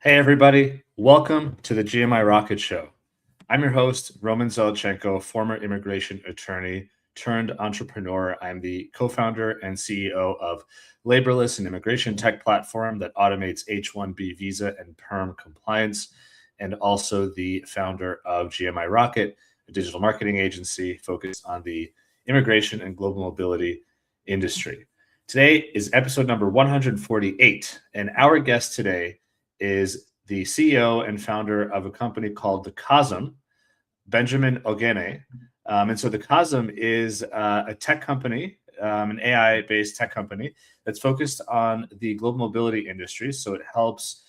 Hey, everybody. Welcome to the GMI Rocket Show. I'm your host, Roman Zelichenko, former immigration attorney turned entrepreneur. I'm the co-founder and CEO of Laborless, an immigration tech platform that automates H-1B visa and perm compliance, and also the founder of GMI Rocket, a digital marketing agency focused on the immigration and global mobility industry. Today is episode number 148, and our guest today is the CEO and founder of a company called the Cozm, Benjamin Oghene. And so the Cozm is a tech company, an AI-based tech company that's focused on the global mobility industry. So it helps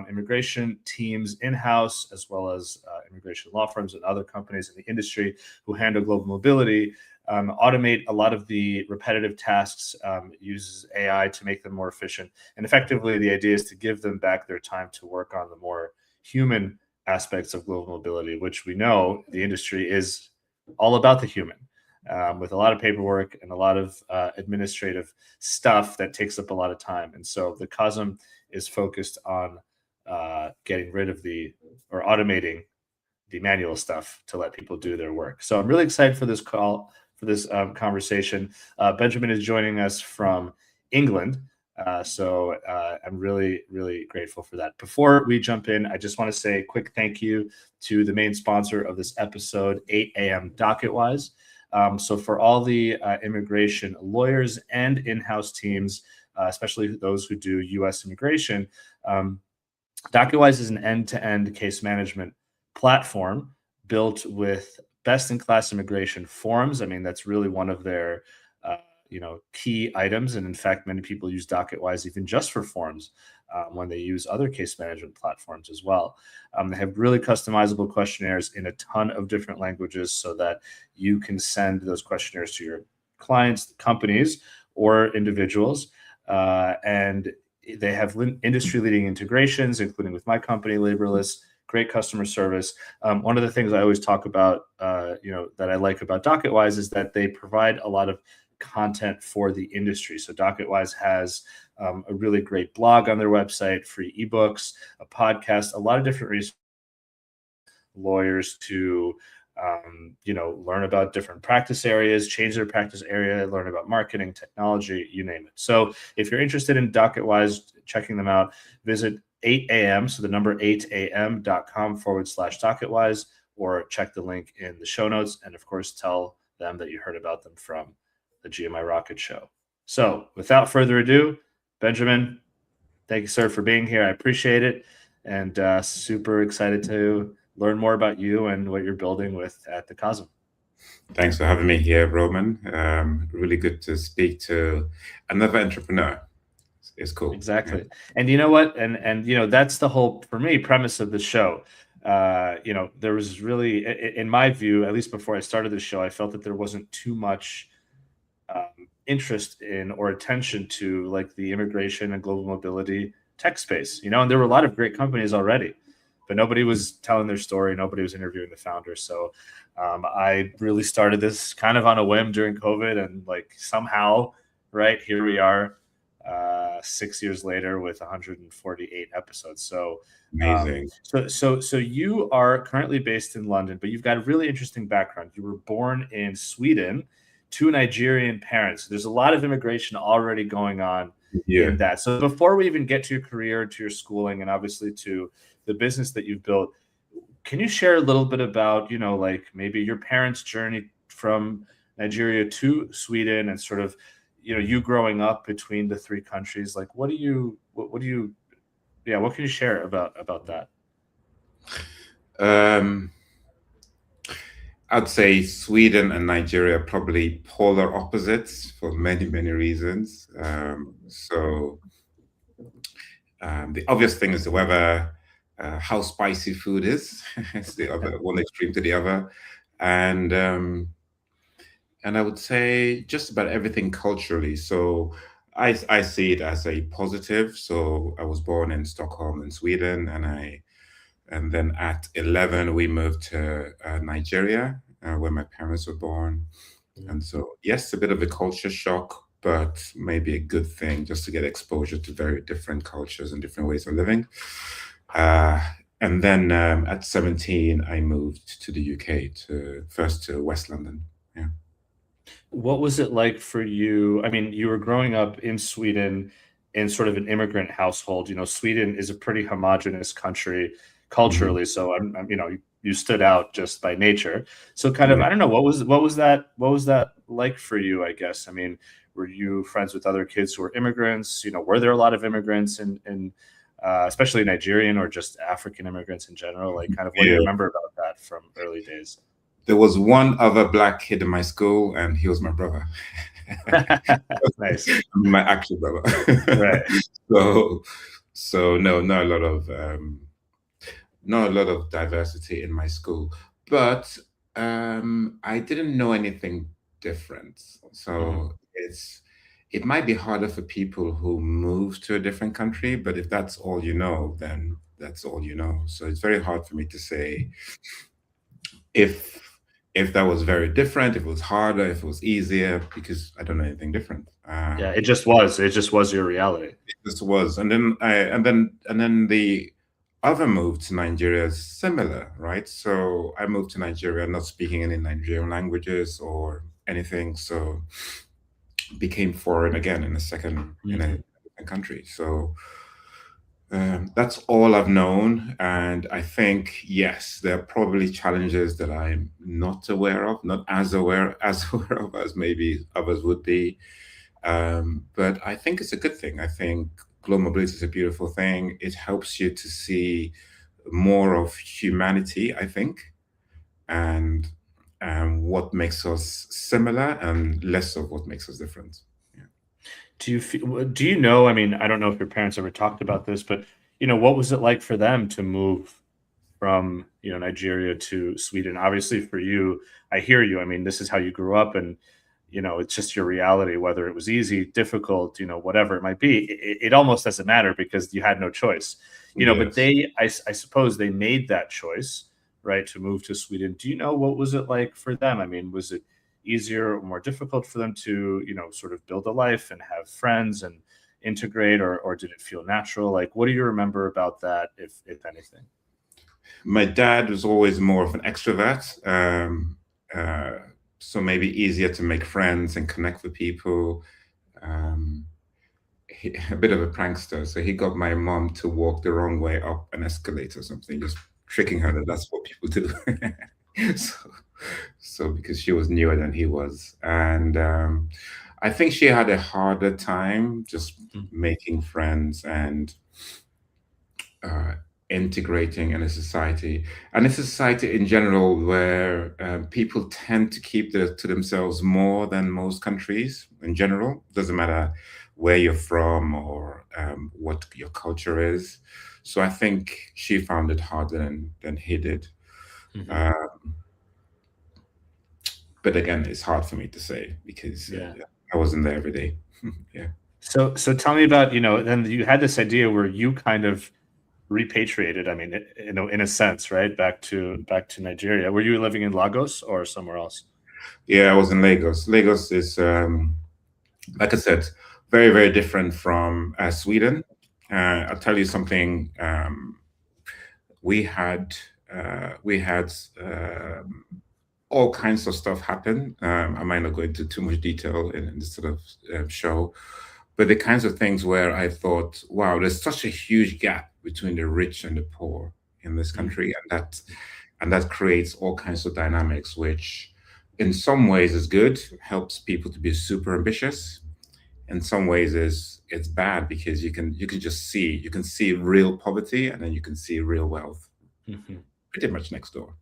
immigration teams in-house, as well as immigration law firms and other companies in the industry who handle global mobility, automate a lot of the repetitive tasks, uses AI to make them more efficient. And effectively, the idea is to give them back their time to work on the more human aspects of global mobility, which we know the industry is all about the human, with a lot of paperwork and a lot of administrative stuff that takes up a lot of time. And so the Cozm is focused on getting rid of or automating the manual stuff to let people do their work. So I'm really excited for this call, for this conversation. Benjamin is joining us from England. So I'm really, really grateful for that. Before we jump in, I just want to say a quick thank you to the main sponsor of this episode, 8 a.m. DocketWise. So for all the immigration lawyers and in-house teams, especially those who do U.S. immigration, DocketWise is an end-to-end case management platform built with best-in-class immigration forms. I mean, that's really one of their key items. And in fact, many people use DocketWise even just for forms when they use other case management platforms as well. They have really customizable questionnaires in a ton of different languages so that you can send those questionnaires to your clients, companies, or individuals. And they have industry-leading integrations, including with my company, Laborless. Great customer service. One of the things I always talk about, that I like about DocketWise is that they provide a lot of content for the industry. So DocketWise has a really great blog on their website, free ebooks, a podcast, a lot of different resources for lawyers to learn about different practice areas, change their practice area, learn about marketing, technology, you name it. So if you're interested in DocketWise, checking them out, visit 8am, so the number 8am.com/DocketWise, or check the link in the show notes. And of course, tell them that you heard about them from the GMI Rocket Show. So without further ado, Benjamin, thank you, sir, for being here. I appreciate it. And super excited to learn more about you and what you're building at the Cozm. Thanks for having me here, Roman. Really good to speak to another entrepreneur. It's cool. Exactly. Yeah. And you know what? And that's the whole, for me, premise of the show. There was really, in my view, at least before I started the show, I felt that there wasn't too much interest in or attention to like the immigration and global mobility tech space, and there were a lot of great companies already, but nobody was telling their story. Nobody was interviewing the founders. So I really started this kind of on a whim during COVID, and like somehow, right, here we are 6 years later with 148 episodes. So amazing. So you are currently based in London, but you've got a really interesting background. You were born in Sweden to Nigerian parents. There's a lot of immigration already going on in that. So before we even get to your career, to your schooling, and obviously to the business that you've built, can you share a little bit about, like maybe your parents' journey from Nigeria to Sweden and sort of, you growing up between the three countries? Like, what can you share about that? I'd say Sweden and Nigeria are probably polar opposites for many, many reasons. The obvious thing is the weather, how spicy food is. It's the other one extreme to the other, and I would say just about everything culturally. So I see it as a positive. So I was born in Stockholm in Sweden, and then at 11 we moved to Nigeria, where my parents were born. And so yes, a bit of a culture shock, but maybe a good thing just to get exposure to very different cultures and different ways of living. Uh, and then at 17, I moved to the UK first to West London. Yeah. What was it like for you? I mean, you were growing up in Sweden in sort of an immigrant household. Sweden is a pretty homogenous country Mhm. culturally, so you stood out just by nature. So kind of, Yeah. I don't know, what was that like for you, I guess? I mean, were you friends with other kids who were immigrants? Were there a lot of immigrants in especially Nigerian or just African immigrants in general? Like, kind of, what do you Yeah. remember about that from early days? There was one other black kid in my school, and he was my brother. Nice. My actual brother. Right. so, so no, not a lot of diversity in my school, but I didn't know anything different. Mhm. So it might be harder for people who move to a different country, but if that's all you know, then that's all you know. So it's very hard for me to say if if that was very different, if it was harder, if it was easier, because I don't know anything different. Yeah, it just was. It just was your reality. This was, and then the other move to Nigeria is similar, right? So I moved to Nigeria not speaking any Nigerian languages or anything, so became foreign again in a second in a Mhm. different country. So that's all I've known, and I think yes, there are probably challenges that I'm not aware of, not as aware of as maybe others would be. But I think it's a good thing. I think global mobility is a beautiful thing. It helps you to see more of humanity, I think, and what makes us similar and less of what makes us different. Yeah. Do you know, I mean, I don't know if your parents ever talked about this, but what was it like for them to move from, Nigeria to Sweden? Obviously for you, I hear you. I mean, this is how you grew up and it's just your reality, whether it was easy, difficult, whatever it might be. It almost doesn't matter because you had no choice. But Yes. I suppose they made that choice, right, to move to Sweden. Do you know what was it like for them? I mean, was it easier or more difficult for them to, sort of build a life and have friends and integrate, or did it feel natural? Like, what do you remember about that, if anything? My dad was always more of an extrovert, uh, so maybe easier to make friends and connect with people. Um, a bit of a prankster, so he got my mom to walk the wrong way up an escalator or something, just tricking her that that's what people do. so, so because she was newer than he was, and I think she had a harder time just Mhm. making friends and uh, integrating in a society, and a society in general where people tend to keep to themselves more than most countries in general. Doesn't matter where you're from or what your culture is. So I think she found it harder than he did. Mhm. Uh, but again, it's hard for me to say because Yeah. I wasn't there every day. Yeah. So tell me about, then you had this idea where you kind of repatriated, I mean, in a sense, right? Back to Nigeria. Were you living in Lagos or somewhere else? Yeah, I was in Lagos. Lagos is like I said, very, very different from Sweden. I'll tell you something. We had um, all kinds of stuff happen. I might not go into too much detail in this sort of show, but the kinds of things where I thought, wow, there's such a huge gap between the rich and the poor in this Mm. country, and that creates all kinds of dynamics, which in some ways is good, helps people to be super ambitious. In some ways is it's bad because you can see real poverty and then you can see real wealth Mhm. pretty much next door.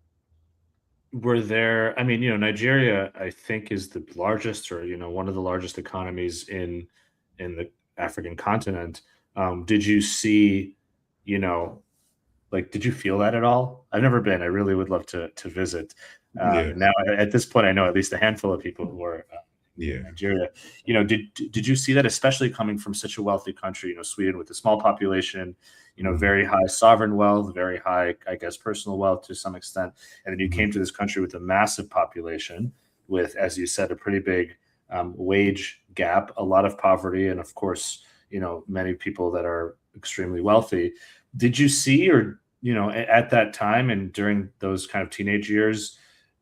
Were there, I mean, Nigeria, I think, is the largest, or one of the largest economies in the African continent. Did you see, you know, like, did you feel that at all? I've never been. I really would love to visit. Yeah, Now, at this point, I know at least a handful of people who are yeah. in Nigeria. Did you see that, especially coming from such a wealthy country, Sweden, with a small population, Mhm, very high sovereign wealth, very high, I guess, personal wealth to some extent, and then you mhm, came to this country with a massive population, with, as you said, a pretty big wage gap, a lot of poverty, and of course, many people that are extremely wealthy. Did you see, or at that time and during those kind of teenage years,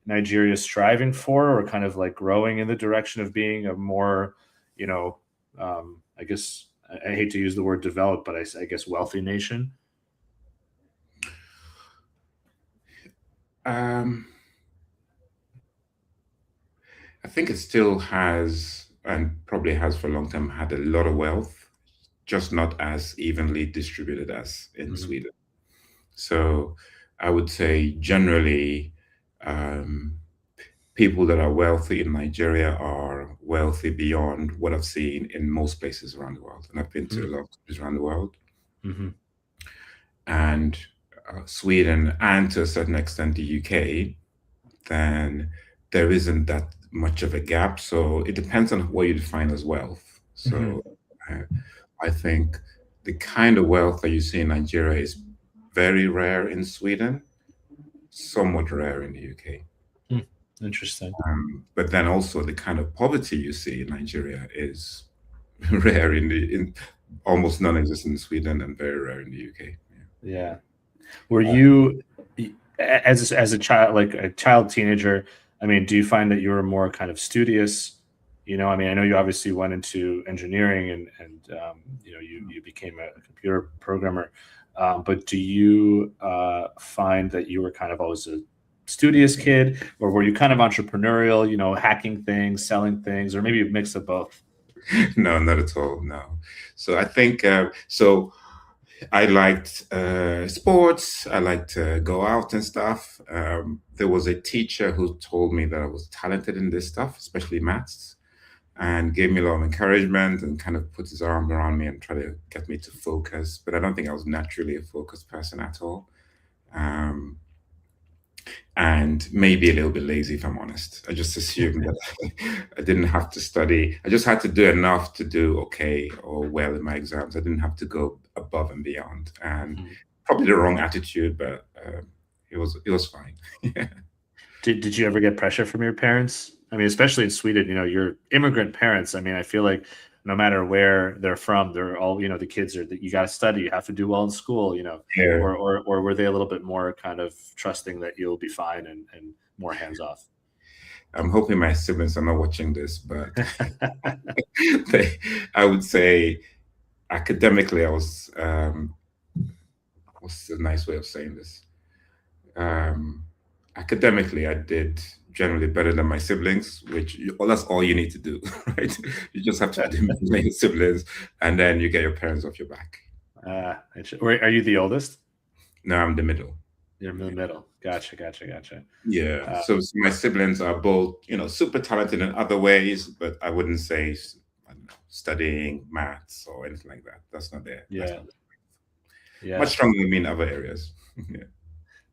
Nigeria striving for, or kind of like growing in the direction of being a more, you know, I guess I hate to use the word developed, but I guess wealthy nation? Um, I think it still has, and probably has for a long time, had a lot of wealth, just not as evenly distributed as in Hmm. Sweden. So I would say generally, um, people that are wealthy in Nigeria are wealthy beyond what I've seen in most places around the world. And I've been to a lot of countries around the world. Hmm. And Sweden, and to a certain extent the UK, then there isn't that much of a gap. So it depends on what you define as wealth. Hmm. So uh, I think the kind of wealth that you see in Nigeria is very rare in Sweden, somewhat rare in the UK. Hmm. Interesting. But then also the kind of poverty you see in Nigeria is rare in almost non-existent in Sweden and very rare in the UK. Yeah. Were you, as a child, like a child teenager? I mean, do you find that you were more kind of studious? I mean, I know you obviously went into engineering, and you became a computer programmer. But do you find that you were kind of always a studious kid, or were you kind of entrepreneurial? Hacking things, selling things, or maybe a mix of both? No, not at all. No. So I think so. I liked sports. I liked to go out and stuff. There was a teacher who told me that I was talented in this stuff, especially maths, and gave me a lot of encouragement and kind of put his arm around me and tried to get me to focus. But I don't think I was naturally a focused person at all. Um, and maybe a little bit lazy, if I'm honest. I just assumed that I didn't have to study. I just had to do enough to do okay or well in my exams. I didn't have to go above and beyond. And Mhm. probably the wrong attitude, but it was fine. Yeah. Did you ever get pressure from your parents? I mean, especially in Sweden, your immigrant parents. I mean, I feel like no matter where they're from, they're all, the kids are that you got to study, you have to do well in school, Yeah. or were they a little bit more kind of trusting that you'll be fine, and more hands off? I'm hoping my siblings are not watching this, but they, I would say academically, what's a nice way of saying this? Um, Academically, I did generally better than my siblings, well, that's all you need to do, right? You just have to do better than your siblings, and then you get your parents off your back. Or are you the oldest? Now I'm the middle. You're in the middle. Gotcha, gotcha, gotcha. Yeah. Uh, So my siblings are both, super talented in other ways, but I wouldn't say, I don't know, studying maths or anything like that. That's not there. That's yeah, not there. Much yeah. stronger than me in other areas. Yeah.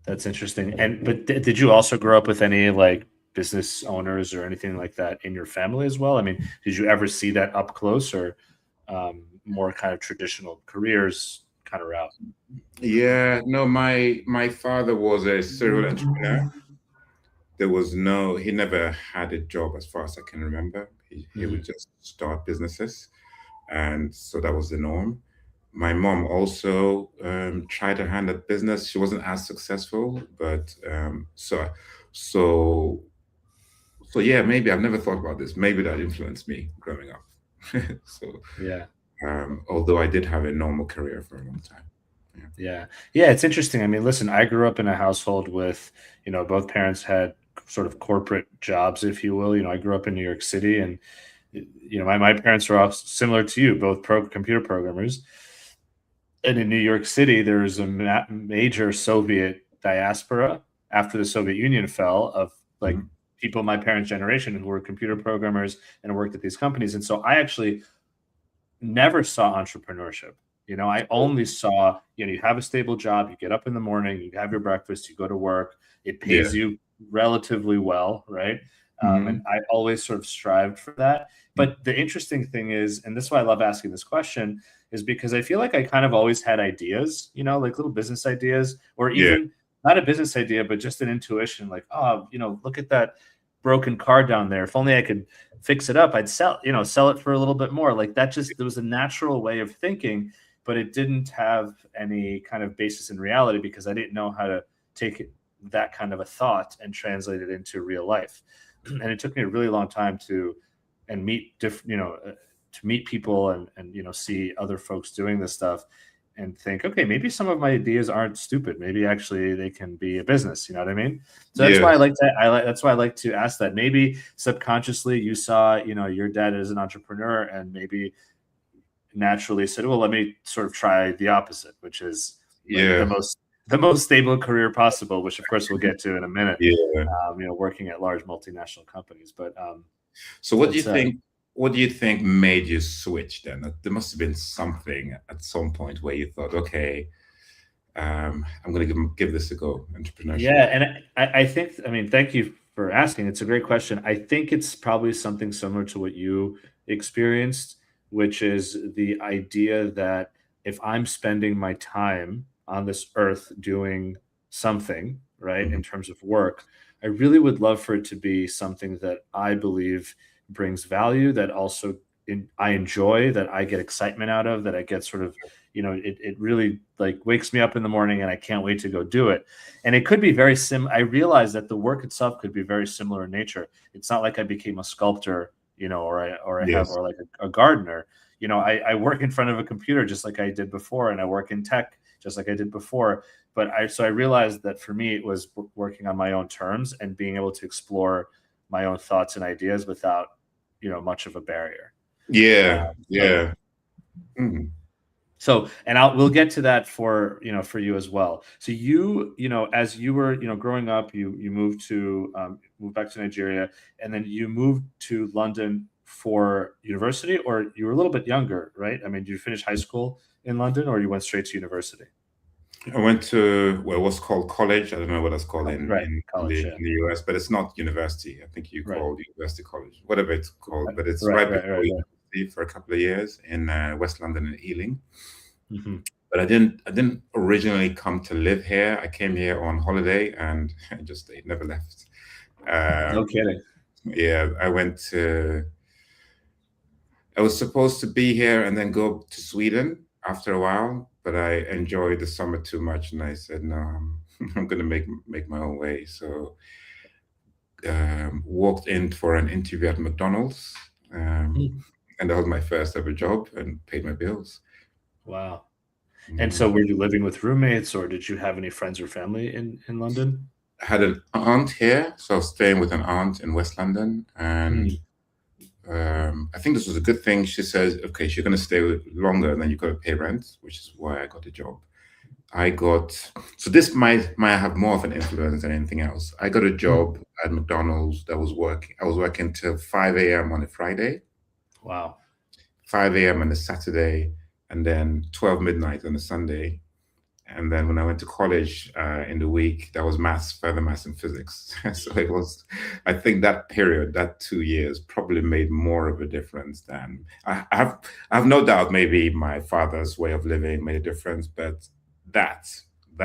That's interesting. But did you also grow up with any like business owners or anything like that in your family as well? I mean, did you ever see that up close, or more kind of traditional careers kind of route? Yeah, no, my father was a serial entrepreneur. He never had a job as far as I can remember. He would Hmm. just start businesses. And so that was the norm. My mom also tried her hand at business. She wasn't as successful, but so, so yeah, maybe I've never thought about this. Maybe that influenced me growing up. So, Yeah. although I did have a normal career for a long time. Yeah. Yeah. Yeah, it's interesting. I mean, listen, I grew up in a household with, both parents had sort of corporate jobs, if you will. I grew up in New York City, and my parents were all similar to you, both computer programmers. And in New York City, there was a major Soviet diaspora after the Soviet Union fell, of like Mhm. people my parents' generation who were computer programmers and worked at these companies. And so I actually never saw entrepreneurship. I only saw, you have a stable job, you get up in the morning, you have your breakfast, you go to work, it Yeah. pays you relatively well, right? And Mhm. I always sort of strived for that. But the interesting thing is, and this is why I love asking this question, is because I feel like I kind of always had ideas, like little business ideas, or Yeah. even not a business idea, but just an intuition, like, oh, look at that broken car down there. If only I could fix it up, I'd sell it for a little bit more. Like that, just there was a natural way of thinking. but it didn't have any kind of basis in reality because I didn't know how to take that kind of a thought and translate it into real life. And it took me a really long time to and meet different, to meet people and see other folks doing this stuff and think, okay, maybe some of my ideas aren't stupid. Maybe actually they can be a business. You know what I mean? So that's why I like to. That's why I like to ask that. Maybe subconsciously you saw, your dad as an entrepreneur, and maybe naturally said, well, let me sort of try the opposite, which is like the most stable career possible, which of course we'll get to in a minute. Working at large multinational companies. But so what do you think? What do you think made you switch then? There must have been something at some point where you thought, okay, I'm going to give this a go, entrepreneurship. Yeah, and I think, thank you for asking. It's a great question. I think it's probably something similar to what you experienced, which is the idea that if I'm spending my time on this earth doing something, right, in terms of work, I really would love for it to be something that I believe brings value, that also I enjoy, that I get excitement out of, that I get sort of, it really like wakes me up in the morning and I can't wait to go do it. And it could be very I realize that the work itself could be very similar in nature. It's not like I became a sculptor, or like a gardener. I work in front of a computer just like I did before, and I work in tech just like I did before. But I realized that for me, it was working on my own terms and being able to explore my own thoughts and ideas without, much of a barrier. So, and we'll get to that for you as well. So as you were, growing up, you moved back to Nigeria, and then you moved to London for university, or you were a little bit younger, right? Did you finish high school in London, or you went straight to university? I went to what's called college. I don't know what that's called in the US, but it's not university. I think you call university college, whatever it's called. But it's right before university for a couple of years in West London and Ealing. But I didn't originally come to live here. I came here on holiday and I just stayed, never left. No kidding. Yeah, I was supposed to be here and then go to Sweden after a while, but I enjoyed the summer too much, and I said, no, I'm going to make my own way. So walked in for an interview at McDonald's, and that was my first ever job and paid my bills. Wow. And so were you living with roommates, or did you have any friends or family in London? I had an aunt here, so I was staying with an aunt in West London, and I think this was a good thing. She says, okay, you're going to stay longer, and then you've got to pay rent, which is why I got a job. So this might have more of an influence than anything else. I got a job at McDonald's I was working till 5 a.m. on a Friday. Wow. 5 a.m. on a Saturday, and then 12 midnight on a Sunday. And then when I went to college in the week, that was further maths and physics. So it was, I think that period, that 2 years probably made more of a difference than I have no doubt maybe my father's way of living made a difference, but that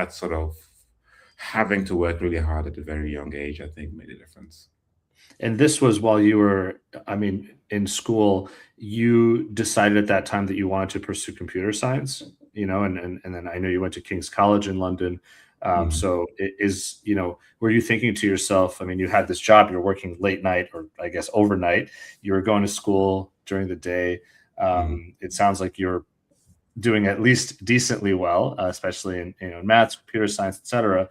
sort of having to work really hard at a very young age, I think made a difference. And this was while you were, in school, you decided at that time that you wanted to pursue computer science, and then I know you went to King's College in London. So were you thinking to yourself, you had this job, you're working late night, or I guess overnight, you were going to school during the day. It sounds like you're doing at least decently well, especially in maths, computer science, etc.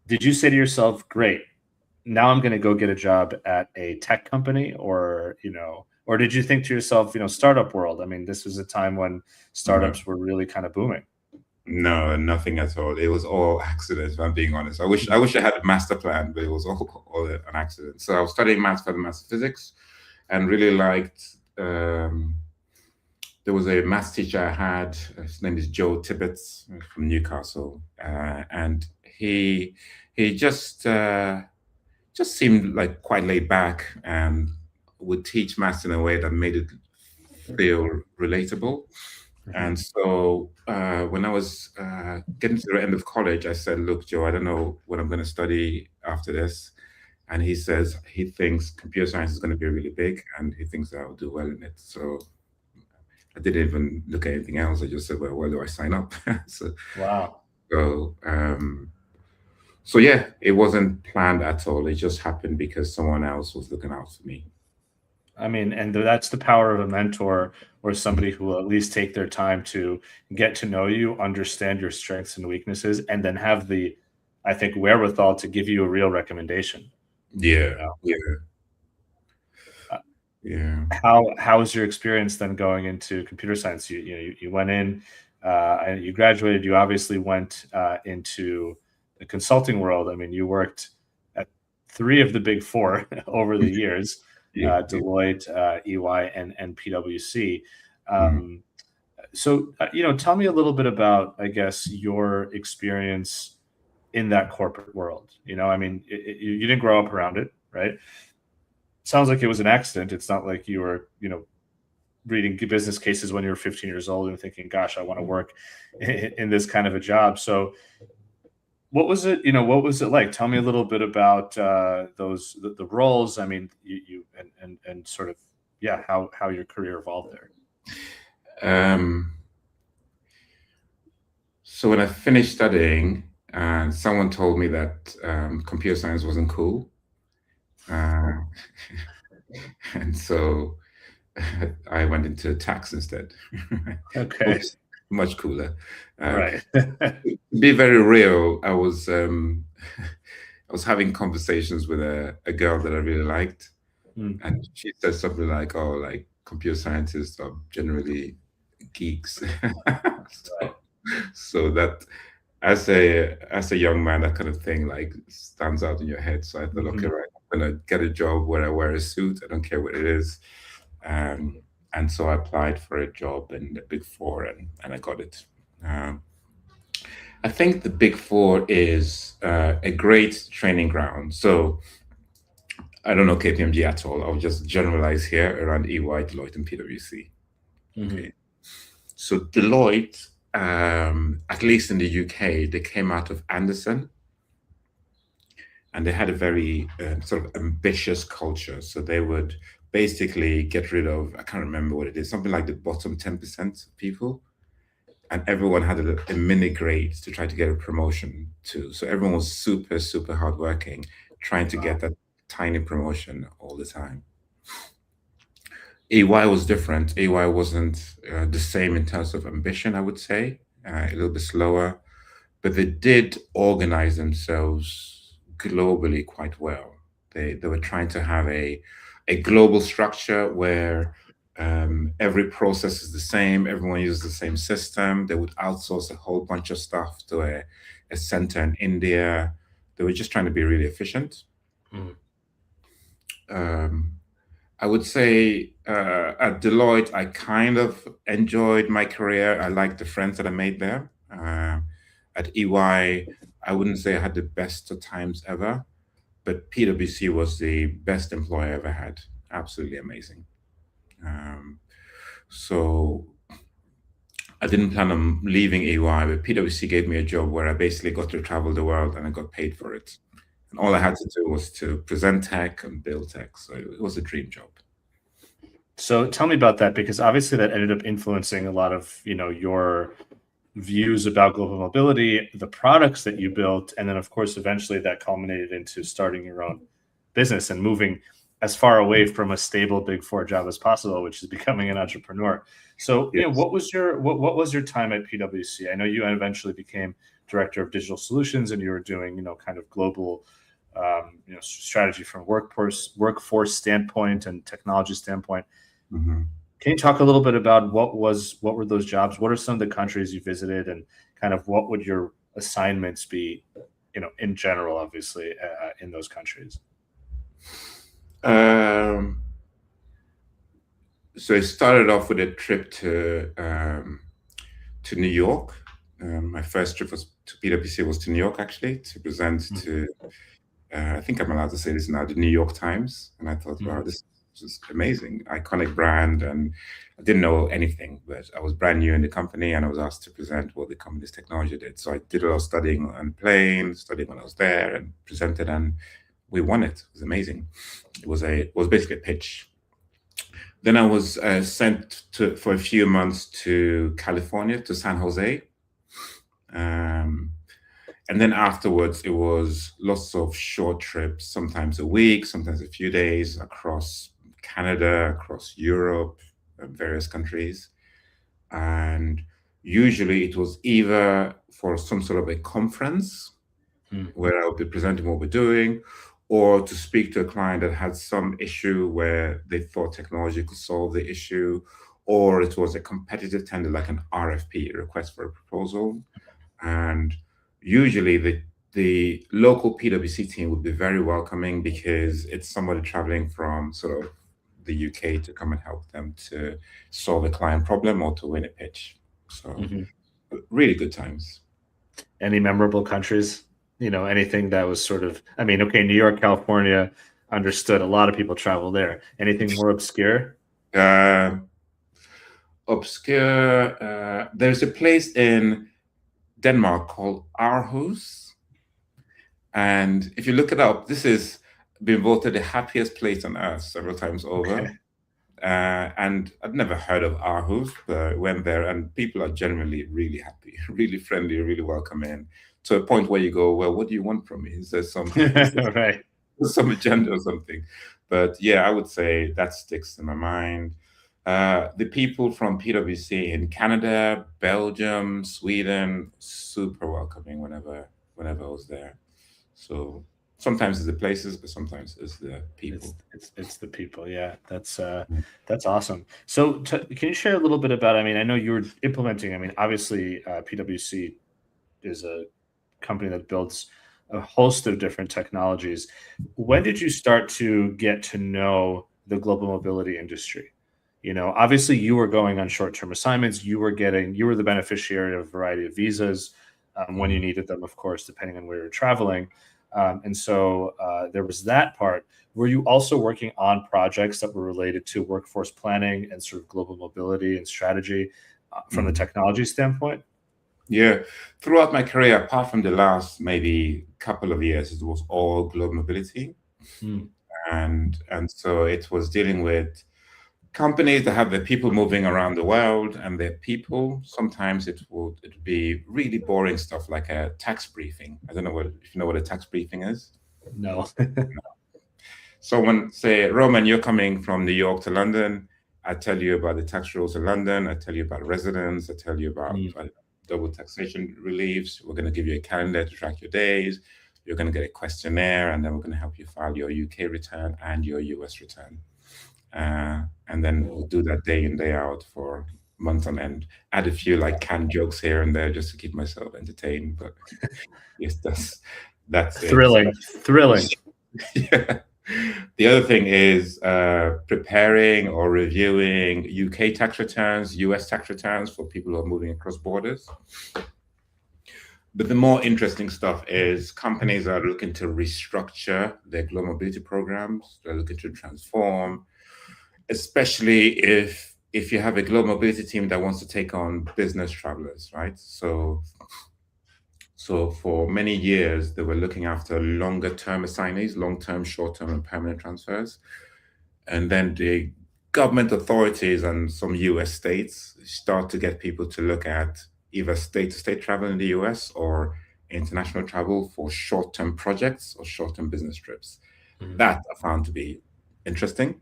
Did you say to yourself, great, now I'm going to go get a job at a tech company, or did you think to yourself, startup world? This was a time when startups were really kind of booming. No, nothing at all. It was all accidents, if I'm being honest. I wish I had a master plan, but it was all an accident. So I was studying maths and physics, and really liked. There was a maths teacher I had. His name is Joe Tibbetts from Newcastle, and he just seemed like quite laid back and would teach maths in a way that made it feel relatable. And so when I was getting to the end of college, I said, look, Joe, I don't know what I'm going to study after this. And he says he thinks computer science is going to be really big, and he thinks I'll do well in it. So I didn't even look at anything else. I just said, well, where do I sign up? so, Wow. so, so yeah, it wasn't planned at all. It just happened because someone else was looking out for me. I mean, and that's the power of a mentor or somebody who will at least take their time to get to know you, understand your strengths and weaknesses, and then have the, I think, wherewithal to give you a real recommendation. Yeah, You know, yeah, Uh, yeah. how was your experience then going into computer science? You went in, and you graduated. You obviously went into the consulting world. I mean, you worked at three of the big four over the years, Yeah, yeah. Deloitte, EY, and PwC. Mhm. Um, so, tell me a little bit about, I guess, your experience in that corporate world. I mean, you didn't grow up around it, right? Sounds like it was an accident. It's not like you were, reading business cases when you were 15 years old and thinking, gosh, I want to work in this kind of a job. So what was it, what was it like? Tell me a little bit about the roles. I mean, you and sort of, yeah, how your career evolved there. Um, so when I finished studying, someone told me that computer science wasn't cool. Uh, and so I went into tax instead, which Okay. is much cooler. Right. To be very real, I was having conversations with a girl that I really liked, Mm, and she said something like, "Oh, like computer scientists are generally geeks." right. so, so that as a young man, that kind of thing like stands out in your head. So I thought, okay, Mhm. right, I'm gonna get a job where I wear a suit. I don't care what it is. Um, and so I applied for a job in the Big Four, and I got it. Um, I think the Big Four is a great training ground. So I don't know KPMG at all. I'll just generalize here around EY, Deloitte, and PwC. Mhm. Okay. So Deloitte, at least in the UK, they came out of Anderson, and they had a very sort of ambitious culture. So they would basically get rid of, I can't remember what it is, something like the bottom 10% of people. And everyone had a mini grade to try to get a promotion too. So everyone was super, super hardworking, trying to get that tiny promotion all the time. AY was different. AY wasn't the same in terms of ambition, I would say, a little bit slower, but they did organize themselves globally quite well. They were trying to have a global structure where every process is the same, everyone uses the same system. They would outsource a whole bunch of stuff to a center in India. They were just trying to be really efficient. Mhm. Um, I would say at Deloitte, I kind of enjoyed my career. I liked the friends that I made there. At EY, I wouldn't say I had the best of times ever, but PwC was the best employer I ever had. Absolutely amazing. Um, so I didn't plan on leaving EY, but PwC gave me a job where I basically got to travel the world and I got paid for it. And all I had to do was to present tech and build tech. So it was a dream job. So tell me about that, because obviously that ended up influencing a lot of, your views about global mobility, the products that you built, and then of course eventually that culminated into starting your own business and moving as far away from a stable big four job as possible, which is becoming an entrepreneur. So, Yes. what was your time at PwC? I know you eventually became director of digital solutions, and you were doing, kind of global, strategy from workforce standpoint and technology standpoint. Mhm. Can you talk a little bit about what were those jobs? What are some of the countries you visited, and kind of what would your assignments be, in general, obviously, in those countries? Um, so it started off with a trip to New York. My first trip was to PwC was to New York actually to present Mhm. to I think I'm allowed to say this now, the New York Times. And I thought, wow, Mhm. this is amazing, iconic brand. And I didn't know anything, but I was brand new in the company and I was asked to present what the company's technology did. So I did a lot of studying on plane, studying when I was there and presented, and we won it. It was amazing. It was basically a pitch. Then I was sent for a few months to California, to San Jose. And then afterwards, it was lots of short trips, sometimes a week, sometimes a few days across Canada, across Europe, various countries. And usually it was either for some sort of a conference where I would be presenting what we're doing, or to speak to a client that had some issue where they thought technology could solve the issue, or it was a competitive tender like an RFP, a request for a proposal. And usually the local PwC team would be very welcoming because it's somebody traveling from sort of the UK to come and help them to solve a client problem or to win a pitch. So really good times. Any memorable countries? Anything that was sort of, I mean, okay, New York, California, understood. A lot of people travel there. Anything more obscure? There's a place in Denmark called Aarhus. And if you look it up, this has been voted the happiest place on earth several times over. Okay. And I'd never heard of Aarhus, but I went there and people are generally really happy, really friendly, really welcoming, to a point where you go, well, what do you want from me? Is there some, Right. some agenda or something? But yeah, I would say that sticks in my mind. The people from PwC in Canada, Belgium, Sweden, super welcoming whenever I was there. So sometimes it's the places, but sometimes it's the people. It's the people. Yeah, that's awesome. So can you share a little bit about, I mean, I know you were implementing, I mean, obviously PwC is a company that builds a host of different technologies. When did you start to get to know the global mobility industry? Obviously you were going on short-term assignments. You were the beneficiary of a variety of visas when you needed them, of course, depending on where you're traveling. And so there was that part. Were you also working on projects that were related to workforce planning and sort of global mobility and strategy from the technology standpoint? Yeah, throughout my career, apart from the last maybe couple of years, it was all global mobility. And so it was dealing with companies that have their people moving around the world, and their people, sometimes it would be really boring stuff like a tax briefing. I don't know if you know what a tax briefing is. No. Someone say, Roman, you're coming from New York to London. I tell you about the tax rules in London. I tell you about residence. I tell you about double taxation reliefs. We're going to give you a calendar to track your days. You're going to get a questionnaire, and then we're going to help you file your UK return and your US return. And then we'll do that day in, day out for months on end. Add a few like canned jokes here and there just to keep myself entertained. But yes, that's thrilling. Thrilling. Yeah. The other thing is preparing or reviewing UK tax returns, US tax returns for people who are moving across borders. But the more interesting stuff is companies are looking to restructure their global mobility programs. They're looking to transform, especially if you have a global mobility team that wants to take on business travelers, right? So for many years, they were looking after longer term assignees, long-term, short-term, and permanent transfers. And then the government authorities and some US states start to get people to look at either state-to-state travel in the US or international travel for short-term projects or short-term business trips. That I found to be interesting.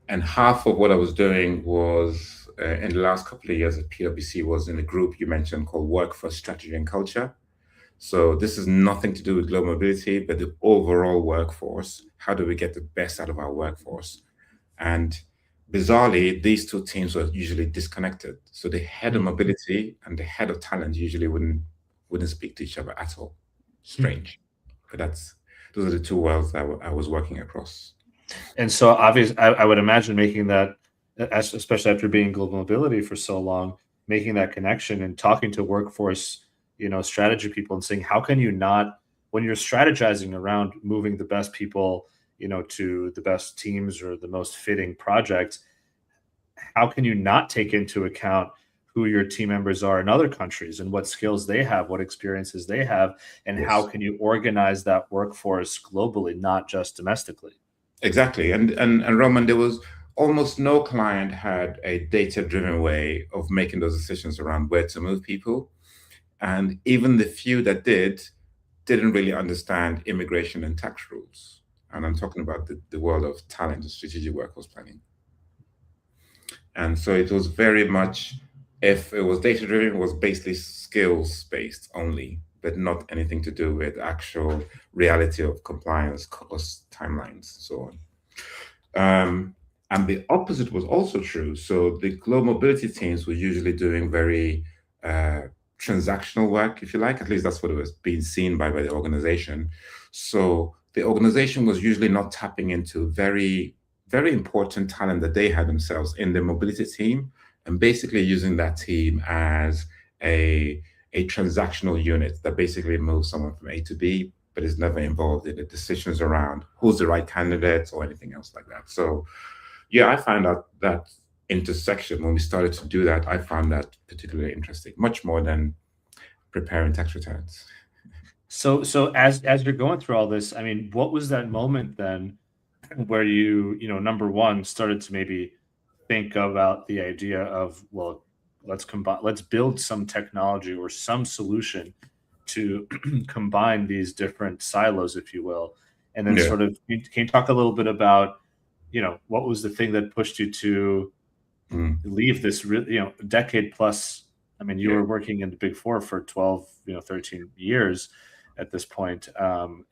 And half of what I was doing was in the last couple of years at PwC was in a group you mentioned called Workforce Strategy and Culture. So this is nothing to do with global mobility, but the overall workforce. How do we get the best out of our workforce? And bizarrely, these two teams were usually disconnected. So the head of mobility and the head of talent usually wouldn't speak to each other at all. Strange. But those are the two worlds that I was working across. And so obviously, I would imagine making that, especially after being global mobility for so long, making that connection and talking to workforce, strategy people and saying, how can you not, when you're strategizing around moving the best people, to the best teams or the most fitting projects, how can you not take into account who your team members are in other countries and what skills they have, what experiences they have, and how can you organize that workforce globally, not just domestically? Exactly. And Roman, there was almost no client had a data-driven way of making those decisions around where to move people. And even the few that didn't really understand immigration and tax rules. And I'm talking about the world of talent and strategic workforce planning. And so it was very much, if it was data driven, it was basically skills based only, but not anything to do with actual reality of compliance, cost, timelines, so on. And the opposite was also true. So the global mobility teams were usually doing very uh, transactional work, if you like. At least that's what it was being seen by the organization. So the organization was usually not tapping into very important talent that they had themselves in the mobility team, and basically using that team as a transactional unit that basically moves someone from A to B, but is never involved in the decisions around who's the right candidate or anything else like that. So, yeah, I found out that intersection when we started to do that. I found that particularly interesting, much more than preparing tax returns. So as you're going through all this, I mean, what was that moment then where you know, number one, started to maybe think about the idea of, well, let's build some technology or some solution to combine these different silos, if you will, and then Yeah. sort of can you talk a little bit about, you know, what was the thing that pushed you to Mm. leave this really, you know, decade plus. I mean, you Yeah. were working in the big four for 12, you know, 13 years at this point,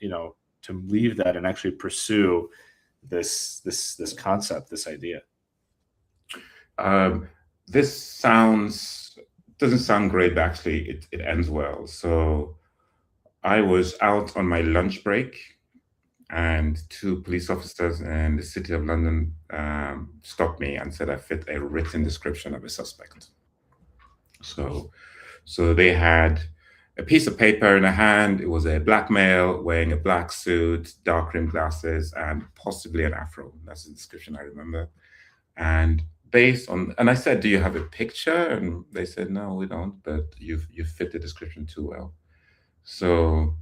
you know, to leave that and actually pursue this concept, this idea. Um, this sounds doesn't sound great, but actually it ends well. So I was out on my lunch break, and two police officers in the city of London stopped me and said I fit a written description of a suspect. So, so they had a piece of paper in a hand. It was a black male wearing a black suit, dark rimmed glasses, and possibly an afro. That's the description I remember. And and I said, "Do you have a picture?" And they said, "No, we don't. But you fit the description too well." So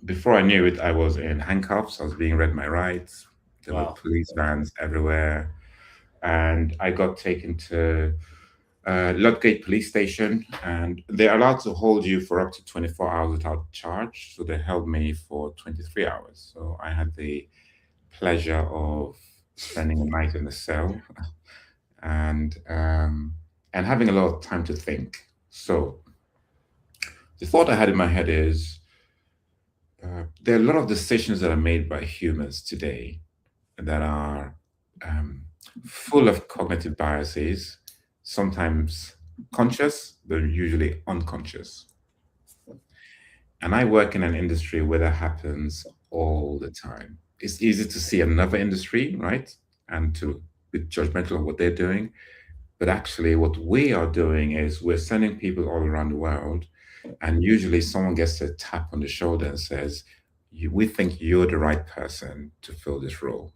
before I knew it, I was in handcuffs. I was being read my rights. There were Wow. police vans everywhere, and I got taken to Ludgate Police Station, and they're allowed to hold you for up to 24 hours without charge. So they held me for 23 hours. So I had the pleasure of spending a night in the cell and having a lot of time to think. So the thought I had in my head is there are a lot of decisions that are made by humans today that are um, full of cognitive biases, sometimes conscious, but usually unconscious. And I work in an industry where that happens all the time. It's easy to see another industry, right? And to be judgmental of what they're doing. But actually, what we are doing is we're sending people all around the world, and usually someone gets a tap on the shoulder and says, We think you're the right person to fill this role.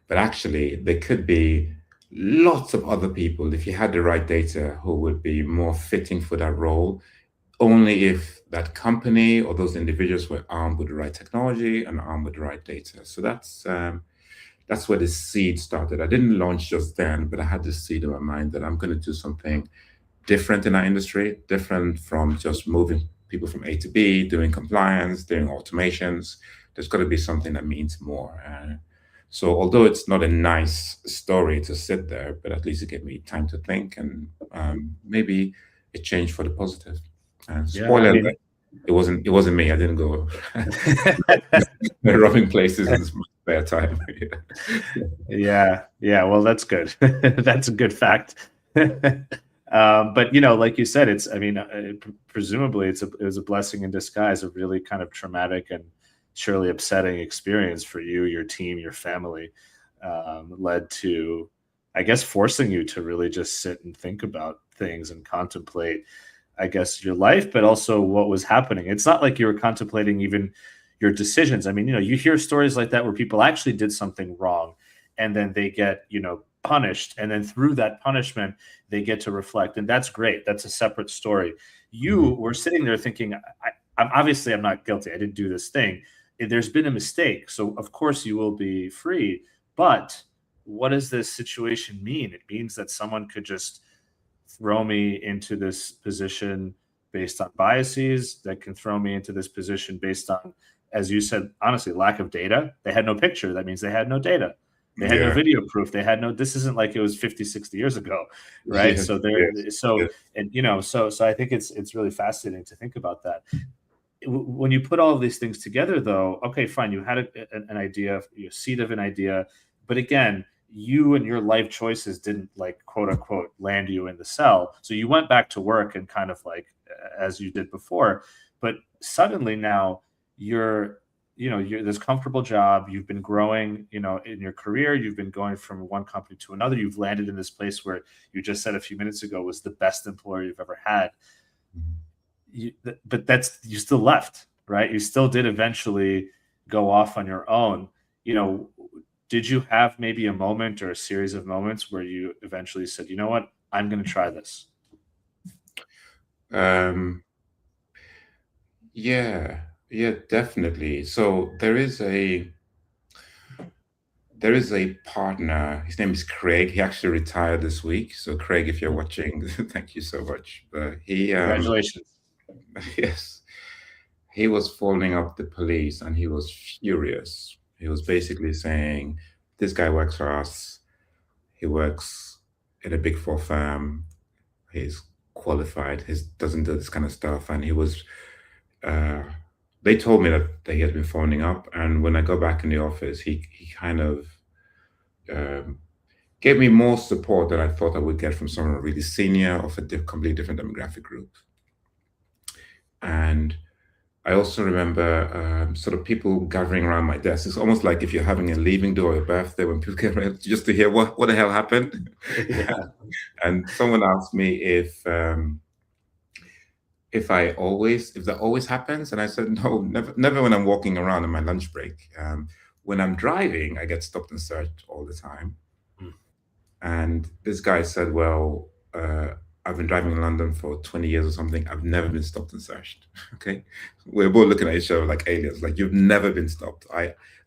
But actually, there could be lots of other people, if you had the right data, who would be more fitting for that role, only if that company or those individuals were armed with the right technology and armed with the right data. So that's where the seed started. I didn't launch just then, but I had this seed in my mind that I'm going to do something different in our industry, different from just moving people from A to B, doing compliance, doing automations. There's got to be something that means more. So although it's not a nice story to sit there, but at least it gave me time to think, and maybe a change for the positive. And Yeah, I spoiler alert, mean, it wasn't me. I didn't go robbing places in my spare time. yeah. Well, that's good. That's a good fact. But you know, like you said, it's. I mean, presumably, it was a blessing in disguise. A really kind of traumatic and surely upsetting experience for you, your team, your family, led to, I guess, forcing you to really just sit and think about things and contemplate, I guess, your life, but also what was happening. It's not like you were contemplating even your decisions. I mean, you know, you hear stories like that where people actually did something wrong and then they get, you know, punished. And then through that punishment, they get to reflect. And that's great. That's a separate story. You Mhm. were sitting there thinking, I'm obviously I'm not guilty. I didn't do this thing. there's been a mistake. So of course you will be free. But what does this situation mean? It means that someone could just throw me into this position based on biases, that can throw me into this position based on, as you said, honestly, lack of data. They had no picture. That means they had no data. They had no Yeah. video proof. They had no, this isn't like it was 50, 60 years ago, right? Yes. So Yes. so, Yes. and so I think it's really fascinating to think about that. When you put all of these things together, though, okay, fine, you had an idea, a seed of an idea, but again, you and your life choices didn't, like, quote unquote, land you in the cell. So you went back to work and kind of like as you did before, but suddenly now you're you're this comfortable job. You've been growing, in your career. You've been going from one company to another. You've landed in this place where you just said a few minutes ago was the best employer you've ever had. But you still left, right? You still did eventually go off on your own. Did you have maybe a moment or a series of moments where you eventually said, you know what, I'm going to try this? Yeah, definitely. So there is a partner. His name is Craig. He actually retired this week. So Craig, if you're watching, thank you so much. But Congratulations. yes, he was phoning up the police and he was furious. He was basically saying, "This guy works for us. He works in a big four firm. He's qualified. He doesn't do this kind of stuff." And he was uh, they told me that he had been phoning up, and when I go back in the office, he kind of um, gave me more support than I thought I would get from someone really senior of a completely different demographic group. And I also remember sort of people gathering around my desk. It's almost like if you're having a leaving do or a birthday when people get ready just to hear what the hell happened. Yeah. And someone asked me if that always happens, and I said no, never when I'm walking around on my lunch break. When I'm driving, I get stopped and searched all the time. Mm. And this guy said, well, I've been driving in London for 20 years or something. I've never been stopped and searched. Okay. We're both looking at each other like aliens, like, you've never been stopped.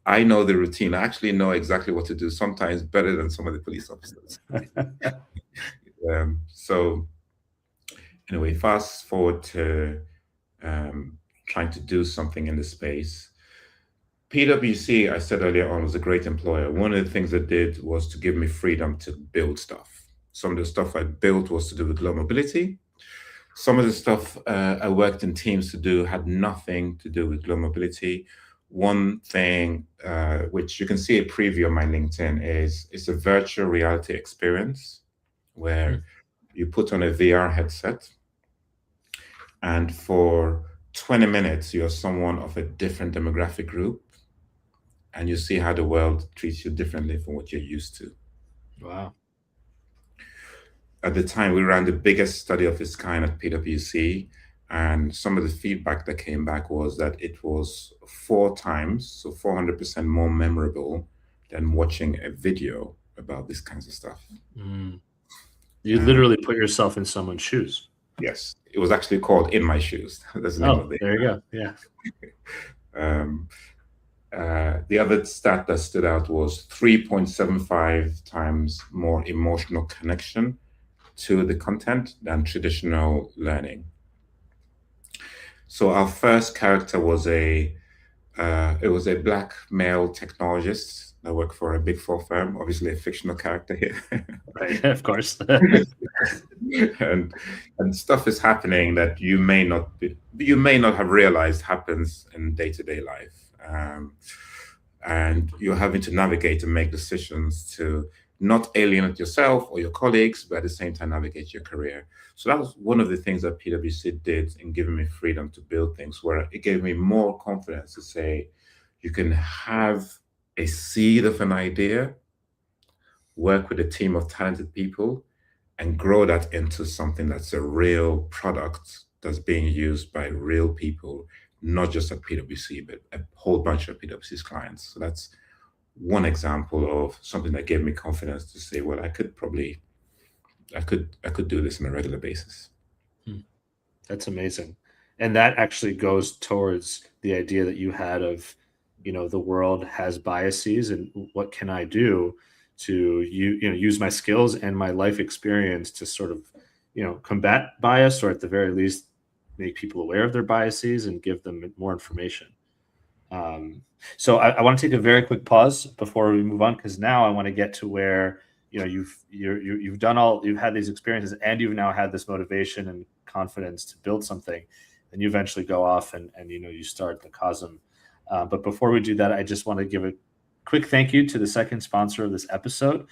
I know the routine. I actually know exactly what to do, sometimes better than some of the police officers. So anyway, fast forward to trying to do something in the space. PwC, I said earlier on, was a great employer. One of the things it did was to give me freedom to build stuff. Some of the stuff I built was to do with global mobility. Some of the stuff I worked in teams to do had nothing to do with global mobility. One thing, which you can see a preview on my LinkedIn, is it's a virtual reality experience where you put on a VR headset, and for 20 minutes, you're someone of a different demographic group, and you see how the world treats you differently from what you're used to. Wow. At the time, we ran the biggest study of its kind at PwC, and some of the feedback that came back was that it was 4 times, so 400% more memorable than watching a video about these kinds of stuff. You literally put yourself in someone's shoes. Yes, it was actually called In My Shoes. That's the name of it. There you go. Yeah. The other stat that stood out was 3.75 times more emotional connection to the content than traditional learning. So our first character was a black male technologist that worked for a big four firm, obviously a fictional character here. Right, of course. and stuff is happening that you may not have realized happens in day-to-day life. And you're having to navigate and make decisions to not alienate yourself or your colleagues, but at the same time navigate your career. So that was one of the things that PwC did in giving me freedom to build things, where it gave me more confidence to say, you can have a seed of an idea, work with a team of talented people, and grow that into something that's a real product that's being used by real people, not just at PwC, but a whole bunch of PwC's clients. So that's one example of something that gave me confidence to say, well, I could do this on a regular basis. That's amazing. And that actually goes towards the idea that you had of the world has biases, and what can I do to use my skills and my life experience to sort of combat bias, or at the very least make people aware of their biases and give them more information. So I want to take a very quick pause before we move on, because now I want to get to where you've had these experiences, and you've now had this motivation and confidence to build something, and you eventually go off and you start the Cozm. But before we do that, I just want to give a quick thank you to the second sponsor of this episode,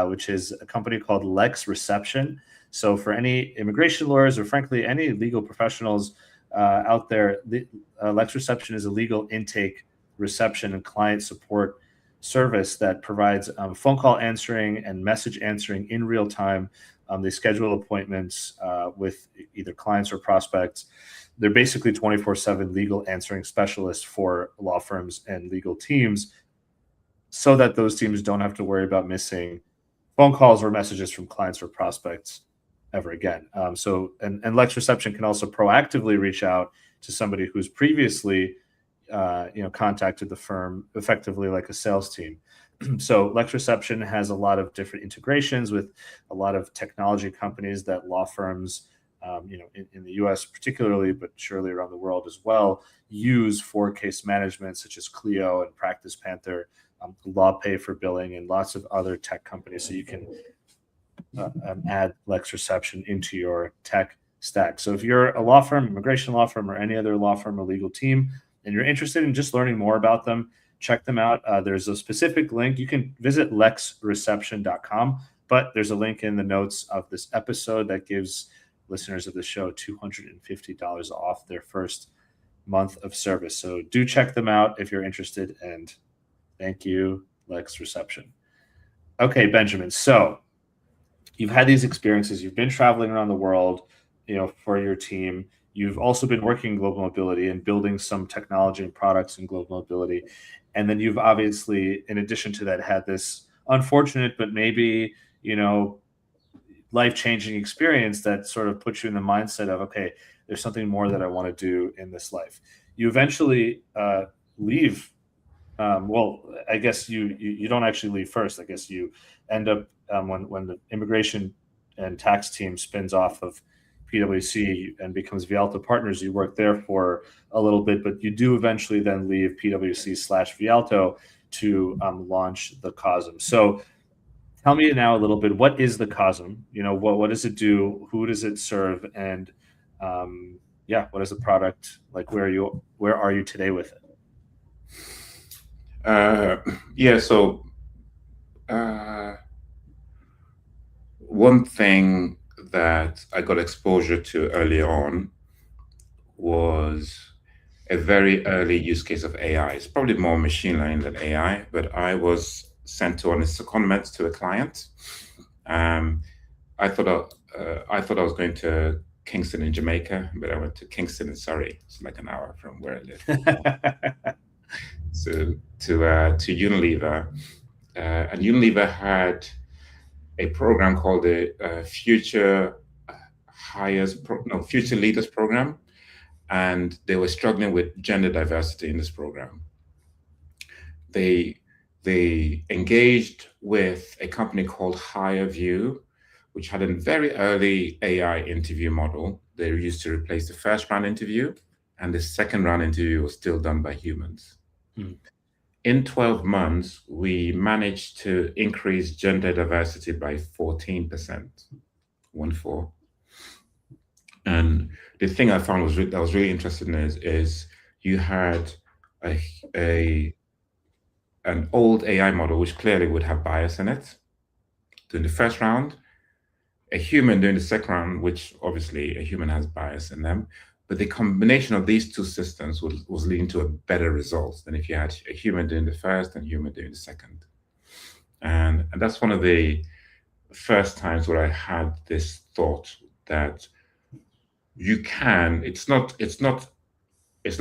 which is a company called Lex Reception. So for any immigration lawyers, or frankly any legal professionals out there, Lex Reception is a legal intake, reception, and client support service that provides phone call answering and message answering in real time. They schedule appointments with either clients or prospects. They're basically 24/7 legal answering specialists for law firms and legal teams, so that those teams don't have to worry about missing phone calls or messages from clients or prospects ever again. And Lex Reception can also proactively reach out to somebody who's previously contacted the firm, effectively like a sales team. So Lex Reception has a lot of different integrations with a lot of technology companies that law firms, in the US particularly, but surely around the world as well, use for case management, such as Clio and Practice Panther, LawPay for billing, and lots of other tech companies. So you can add Lex Reception into your tech stack. So if you're a law firm, immigration law firm, or any other law firm or legal team, and you're interested in just learning more about them, check them out. There's a specific link. You can visit lexreception.com, but there's a link in the notes of this episode that gives listeners of the show $250 off their first month of service. So do check them out if you're interested, and thank you, Lex Reception. Okay, Benjamin. So you've had these experiences. You've been traveling around the world, for your team. You've also been working in global mobility and building some technology and products in global mobility. And then you've obviously, in addition to that, had this unfortunate, but maybe, life-changing experience that sort of puts you in the mindset of, okay, there's something more that I want to do in this life. You eventually leave. Well, I guess you don't actually leave first. I guess you end up when the immigration and tax team spins off of PwC and becomes Vialto Partners, you work there for a little bit, but you do eventually then leave PwC/Vialto to launch the Cozm. So tell me now a little bit, what is the Cozm? What does it do? Who does it serve? And what is the product like? Where are you today with it? So one thing that I got exposure to early on was a very early use case of AI. It's probably more machine learning than AI, but I was sent to on a secondment to a client. I thought I was going to Kingston in Jamaica, but I went to Kingston in Surrey. It's like an hour from where I live. to Unilever, and Unilever had a program called the Future Leaders Program, and they were struggling with gender diversity in this program. They engaged with a company called HireVue, which had a very early AI interview model. They used to replace the first round interview, and the second round interview was still done by humans. In 12 months, we managed to increase gender diversity by 14%, 1-4. And the thing I found that was really interesting is you had an old AI model, which clearly would have bias in it, doing the first round, a human doing the second round, which obviously a human has bias in them. But the combination of these two systems was leading to a better result than if you had a human doing the first and a human doing the second. And that's one of the first times where I had this thought that it's not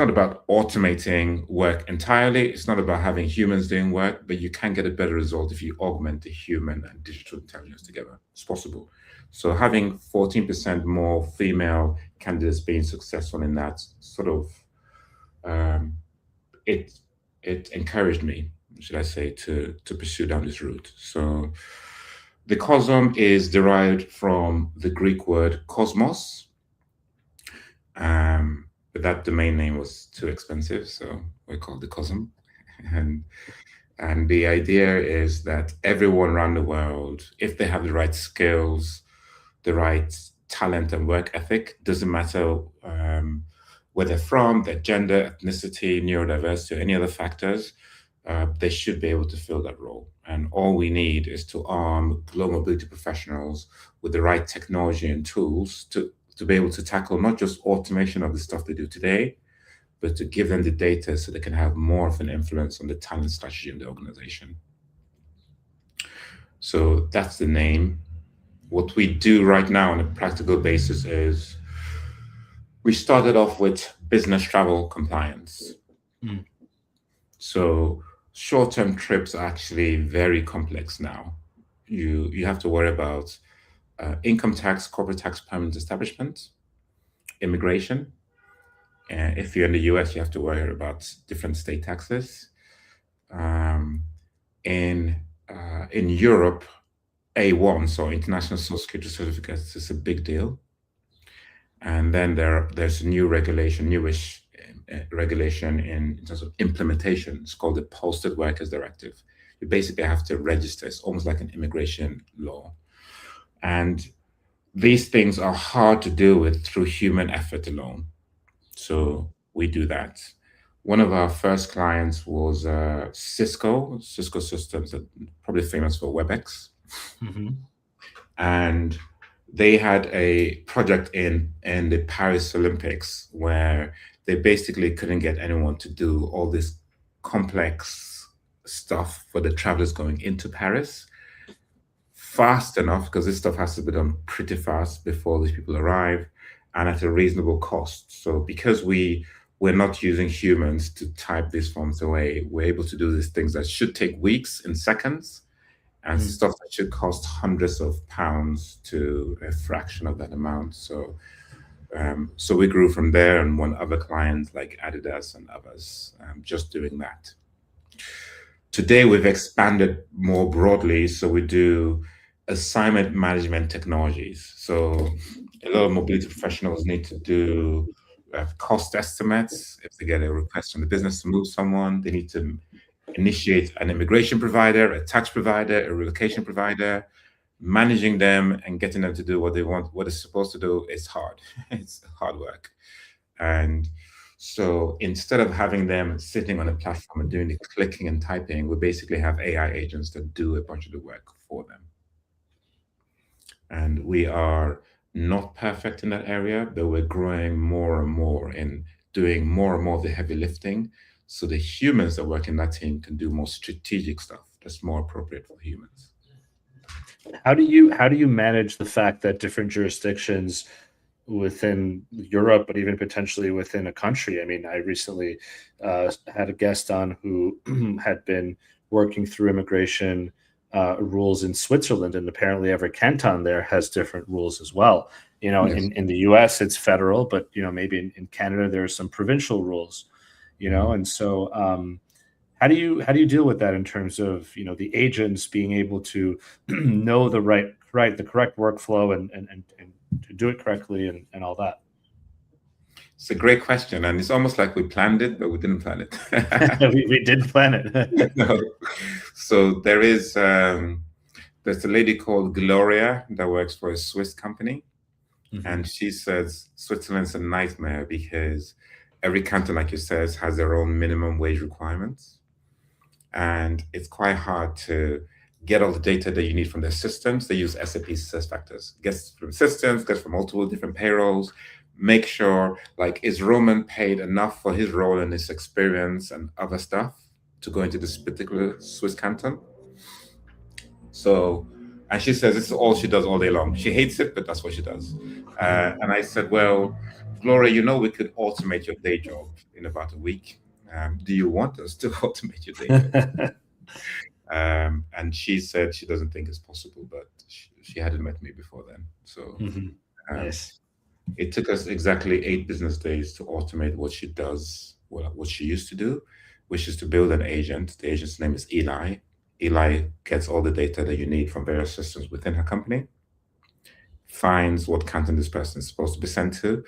about automating work entirely. It's not about having humans doing work, but you can get a better result if you augment the human and digital intelligence together. It's possible. So having 14% more female candidates being successful in that sort of, it it encouraged me, should I say, to pursue down this route. So the Cozm is derived from the Greek word cosmos, but that domain name was too expensive, so we called the Cozm. And the idea is that everyone around the world, if they have the right skills, the right talent and work ethic, doesn't matter where they're from, their gender, ethnicity, neurodiversity, or any other factors, they should be able to fill that role. And all we need is to arm global mobility professionals with the right technology and tools to be able to tackle not just automation of the stuff they do today, but to give them the data so they can have more of an influence on the talent strategy in the organization. So that's the name. What we do right now on a practical basis is we started off with business travel compliance. Mm. So short-term trips are actually very complex now. You have to worry about income tax, corporate tax, permanent establishment, immigration. And if you're in the US, you have to worry about different state taxes. Um, in Europe, A1, so International Social Security Certificates, is a big deal. And then there's a new regulation, newish regulation in terms of implementation. It's called the Posted Workers Directive. You basically have to register. It's almost like an immigration law. And these things are hard to deal with through human effort alone. So we do that. One of our first clients was Cisco Systems, that probably famous for WebEx. Mm-hmm. And they had a project in the Paris Olympics where they basically couldn't get anyone to do all this complex stuff for the travelers going into Paris fast enough, because this stuff has to be done pretty fast before these people arrive and at a reasonable cost. So because we're not using humans to type these forms away, we're able to do these things that should take weeks in seconds, and stuff that should cost hundreds of pounds to a fraction of that amount. So so we grew from there and won other clients like Adidas and others, just doing that. Today we've expanded more broadly, so we do assignment management technologies. So a lot of mobility professionals need to do cost estimates. If they get a request from the business to move someone, they need to initiate an immigration provider, a tax provider, a relocation provider. Managing them and getting them to do what they want, what they're supposed to do, is hard. It's hard work. And so instead of having them sitting on a platform and doing the clicking and typing, we basically have AI agents that do a bunch of the work for them. And we are not perfect in that area, but we're growing more and more in doing more and more of the heavy lifting. So the humans that work in that team can do more strategic stuff that's more appropriate for humans. How do you manage the fact that different jurisdictions within Europe, but even potentially within a country? I mean, I recently had a guest on who had been working through immigration rules in Switzerland, and apparently every canton there has different rules as well. You know, Yes. in the US it's federal, but you know, maybe in Canada there are some provincial rules. You know, and so how do you deal with that in terms of, you know, the agents being able to know the correct workflow and to do it correctly and all that? It's a great question, and it's almost like we planned it, but we didn't plan it. we did plan it. No. So there's a lady called Gloria that works for a Swiss company, and she says Switzerland's a nightmare because every canton, like you says, has their own minimum wage requirements, and it's quite hard to get all the data that you need from their systems. They use SAP SuccessFactors, gets from systems, gets from multiple different payrolls. Make sure, like, is Roman paid enough for his role and his experience and other stuff to go into this particular Swiss canton? So, and she says this is all she does all day long. She hates it, but that's what she does. And I said, well, Gloria, you know, we could automate your day job in about a week. Do you want us to automate your day job? And she said she doesn't think it's possible, but she hadn't met me before then. So Nice. it took us exactly 8 business days to automate what she does, what she used to do. wishes to build an agent. The agent's name is Eli. Eli gets all the data that you need from various systems within her company, finds what canton this person is supposed to be sent to,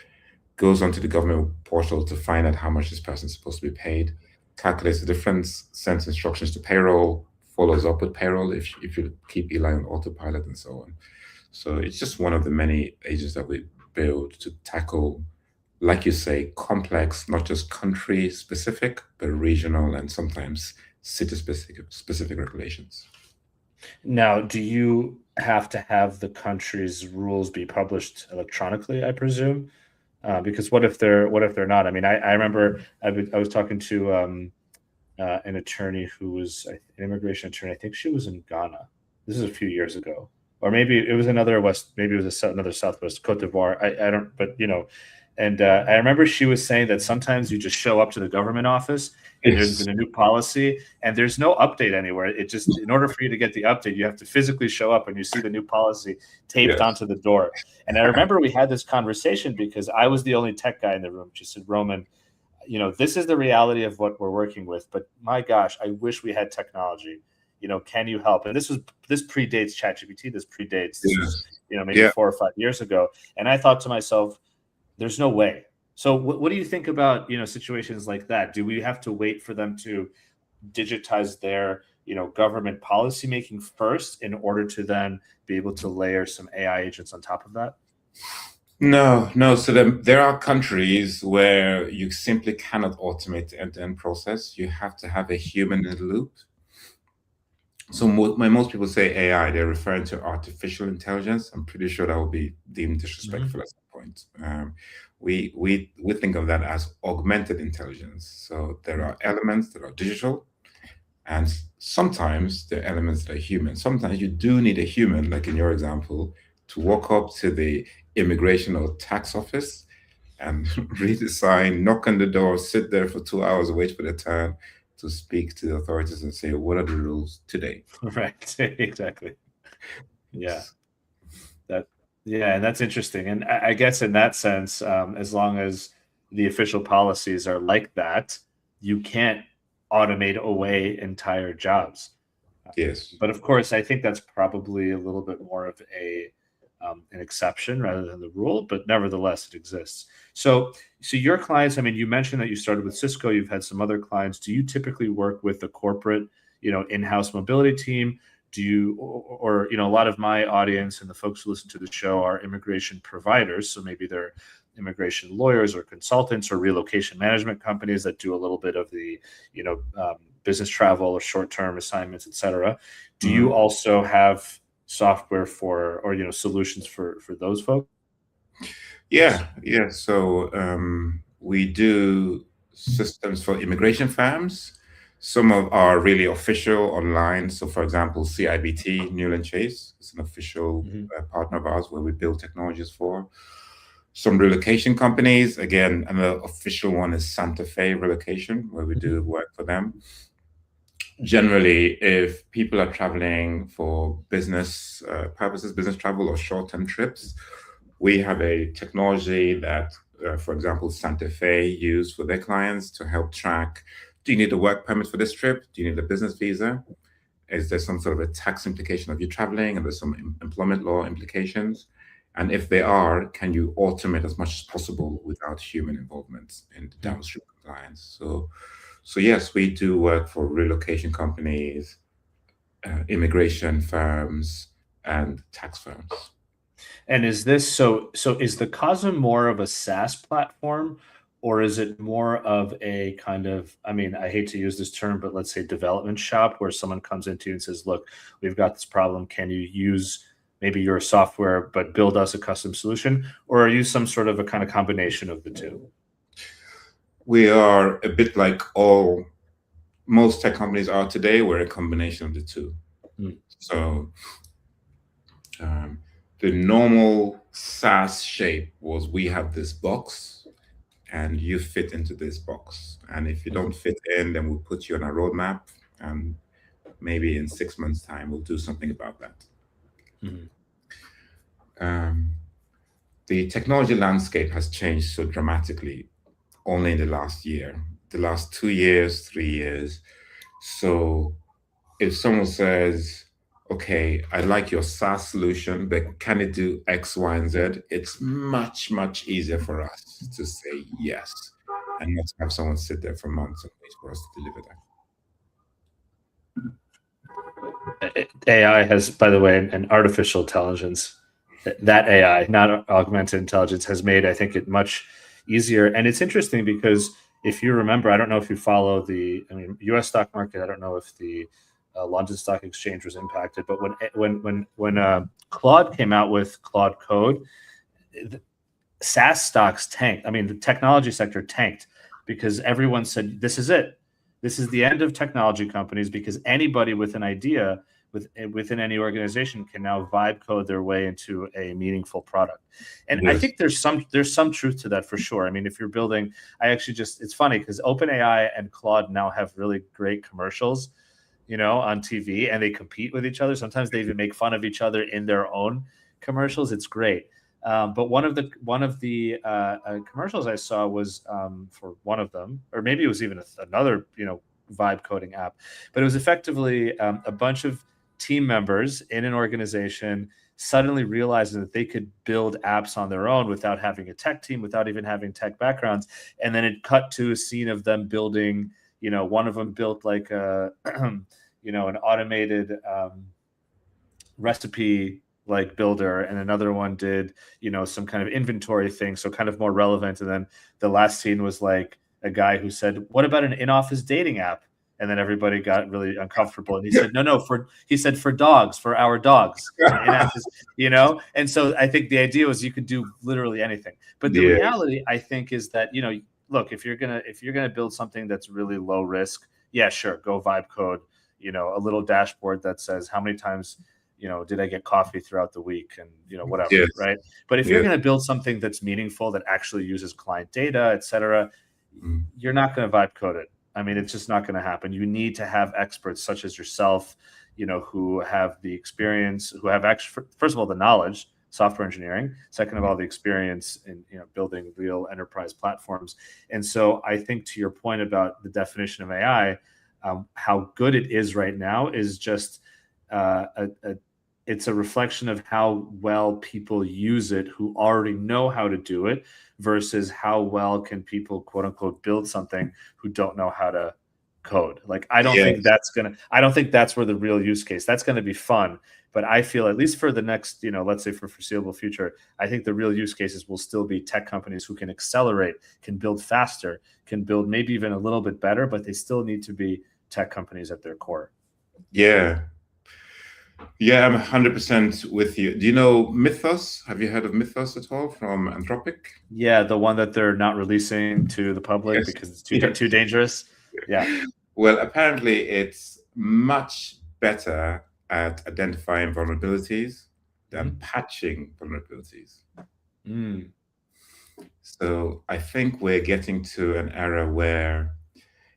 goes onto the government portal to find out how much this person is supposed to be paid, calculates the difference, sends instructions to payroll, follows up with payroll if you keep Eli on autopilot, and so on. So it's just one of the many agents that we build to tackle, like you say, complex, not just country specific, but regional and sometimes city specific regulations. Now, do you have to have the country's rules be published electronically, I presume? Because what if they're not? I mean, I remember I was talking to an attorney who was an immigration attorney. I think she was in Ghana. This is a few years ago, or maybe it was another West. Maybe it was another Southwest Cote d'Ivoire. I don't, but and I remember she was saying that sometimes you just show up to the government office and there's Yes. been a new policy and there's no update anywhere. It just, in order for you to get the update, you have to physically show up and you see the new policy taped Yes. onto the door. And I remember we had this conversation because I was the only tech guy in the room. She said, Roman, this is the reality of what we're working with, but my gosh, I wish we had technology. Can you help? And this predates ChatGPT. This was, Yes. maybe Yeah. 4 or 5 years ago. And I thought to myself, there's no way. So what do you think about, situations like that? Do we have to wait for them to digitize their, government policy making first in order to then be able to layer some AI agents on top of that? No, no. So there are countries where you simply cannot automate the end-to-end process. You have to have a human in the loop. So when most people say AI, they're referring to artificial intelligence. I'm pretty sure that will be deemed disrespectful at some point. We think of that as augmented intelligence. So there are elements that are digital, and sometimes there are elements that are human. Sometimes you do need a human, like in your example, to walk up to the immigration or tax office and read the sign, knock on the door, sit there for 2 hours, wait for the turn to speak to the authorities and say, what are the rules today? Right. Exactly. Yeah. And that's interesting. And I guess in that sense, as long as the official policies are like that, you can't automate away entire jobs. Yes. But of course, I think that's probably a little bit more of an exception rather than the rule, but nevertheless, it exists. So your clients, I mean, you mentioned that you started with Cisco, you've had some other clients. Do you typically work with the corporate, in-house mobility team? Do you, or a lot of my audience and the folks who listen to the show are immigration providers. So maybe they're immigration lawyers or consultants or relocation management companies that do a little bit of the, business travel or short-term assignments, et cetera. Do Mhm. you also have software for, or solutions for those folks? Yeah, yeah. So we do systems for immigration firms. Some of are really official online. So, for example, CIBT, Newland Chase, is an official Mhm. partner of ours where we build technologies for. Some relocation companies, again, another official one is Santa Fe Relocation, where we do work for them. Generally, if people are traveling for business purposes, business travel or short-term trips, we have a technology that, for example, Santa Fe use for their clients to help track, do you need a work permit for this trip? Do you need a business visa? Is there some sort of a tax implication of you traveling? And there's some employment law implications. And if there are, can you automate as much as possible without human involvement in the downstream compliance? So yes, we do work for relocation companies, immigration firms, and tax firms. And is this so is the Cozm more of a SaaS platform, or is it more of a kind of, I mean, I hate to use this term, but let's say development shop where someone comes into you and says, look, we've got this problem. Can you use maybe your software, but build us a custom solution? Or are you some sort of a kind of combination of the two? We are a bit like most tech companies are today. We're a combination of the two. Hmm. So the normal SaaS shape was we have this box and you fit into this box. And if you don't fit in, then we'll put you on a roadmap. And maybe in 6 months' time, we'll do something about that. Mhm. The technology landscape has changed so dramatically only in the last year. the last 2 years, 3 years. So if someone says, okay, I like your SaaS solution, but can it do X, Y, and Z? It's much, much easier for us to say yes and not have someone sit there for months and wait for us to deliver that. AI has, by the way, an artificial intelligence. That AI, not augmented intelligence, has made, I think, it much easier. And it's interesting because if you remember, I don't know if you follow U.S. stock market. I don't know if the London Stock Exchange was impacted, but when Claude came out with Claude Code, SaaS stocks tanked. I mean, the technology sector tanked because everyone said, "This is it. This is the end of technology companies," because anybody with an idea within any organization can now vibe code their way into a meaningful product. And I think there's some truth to that for sure. I mean, if you're building, it's funny because OpenAI and Claude now have really great commercials, on TV, and they compete with each other. Sometimes they even make fun of each other in their own commercials. It's great. But one of the commercials I saw was for one of them, or maybe it was even another, vibe coding app, but it was effectively a bunch of team members in an organization suddenly realizing that they could build apps on their own without having a tech team, without even having tech backgrounds. And then it cut to a scene of them building, one of them built like a, an automated recipe like builder, and another one did, some kind of inventory thing. So kind of more relevant. And then the last scene was like a guy who said, "What about an in-office dating app?" And then everybody got really uncomfortable. And he said, no, for dogs, for our dogs, And so I think the idea was you could do literally anything. But the reality, I think, is that, look, if you're gonna build something that's really low risk, yeah, sure, go vibe code, a little dashboard that says how many times, did I get coffee throughout the week, and whatever, right? But if you're going to build something that's meaningful, that actually uses client data, et cetera, you're not going to vibe code it. I mean, it's just not going to happen. You need to have experts such as yourself, who have the experience, who have actually, first of all, the knowledge, software engineering, second of all, the experience in building real enterprise platforms. And so I think, to your point about the definition of AI, how good it is right now is just it's a reflection of how well people use it who already know how to do it, versus how well can people, quote unquote, build something who don't know how to code. Like, I don't think that's where the real use case, that's going to be fun. But I feel, at least for the next, let's say for foreseeable future, I think the real use cases will still be tech companies who can accelerate, can build faster, can build maybe even a little bit better, but they still need to be tech companies at their core. Yeah. Yeah, I'm 100% with you. Do you know Mythos? Have you heard of Mythos at all from Anthropic? Yeah, the one that they're not releasing to the public because it's too dangerous. Yeah. Well, apparently it's much better at identifying vulnerabilities than patching vulnerabilities. So I think we're getting to an era where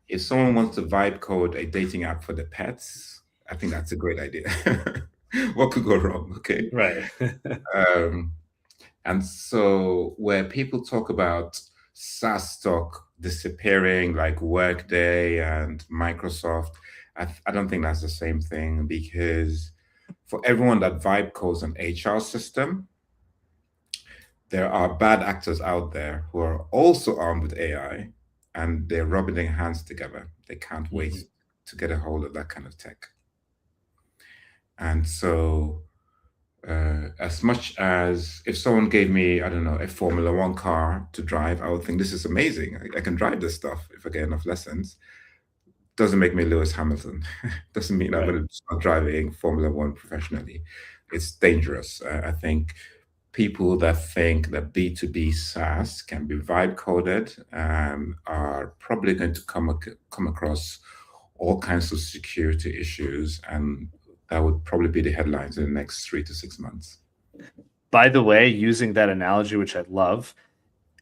if someone wants to vibe code a dating app for the pets, I think that's a great idea. What could go wrong? Okay. Right. And so where people talk about SaaS stock disappearing, like Workday and Microsoft, I don't think that's the same thing, because for everyone that vibe codes an HR system, there are bad actors out there who are also armed with AI, and they're rubbing their hands together. They can't wait to get a hold of that kind of tech. And so as much as if someone gave me, I don't know, a Formula One car to drive, I would think this is amazing. I can drive this stuff if I get enough lessons. Doesn't make me Lewis Hamilton. Doesn't mean I'm going to start driving Formula One professionally. It's dangerous. I think people that think that B2B SaaS can be vibe coded are probably going to come across all kinds of security issues, and that would probably be the headlines in the next 3 to 6 months. By the way, using that analogy, which I love,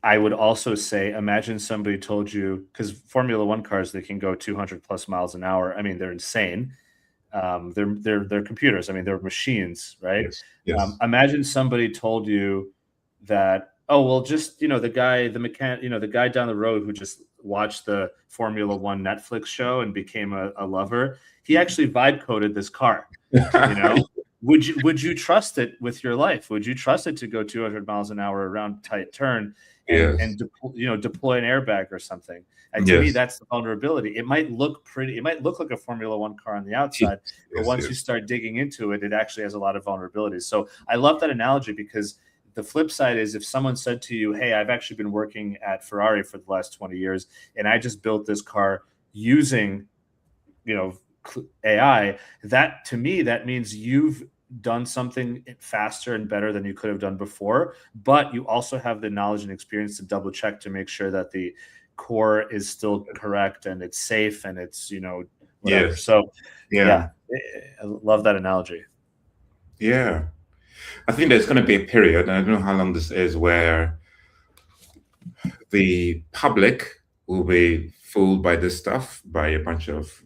I would also say, imagine somebody told you, because Formula One cars, they can go 200 plus miles an hour. I mean, they're insane. They're computers. I mean, they're machines, right? Yes. Imagine somebody told you that Oh, well, just, the guy, the guy down the road who just watched the Formula One Netflix show and became a lover. He actually vibe coded this car. You know, would you trust it with your life? Would you trust it to go 200 miles an hour around tight turn Yes. and deploy an airbag or something? And to me, Yes. that's the vulnerability. It might look pretty. It might look like a Formula One car on the Yes. outside, but Yes. once you start digging into it, it actually has a lot of vulnerabilities. So I love that analogy, because the flip side is, if someone said to you, "Hey, I've actually been working at Ferrari for the last 20 years, and I just built this car using, you know, AI," that to me, that means you've done something faster and better than you could have done before, but you also have the knowledge and experience to double check to make sure that the core is still correct and it's safe and it's, whatever. Yes. So Yeah. yeah, I love that analogy. Yeah. I think there's going to be a period, and I don't know how long this is, where the public will be fooled by this stuff by a bunch of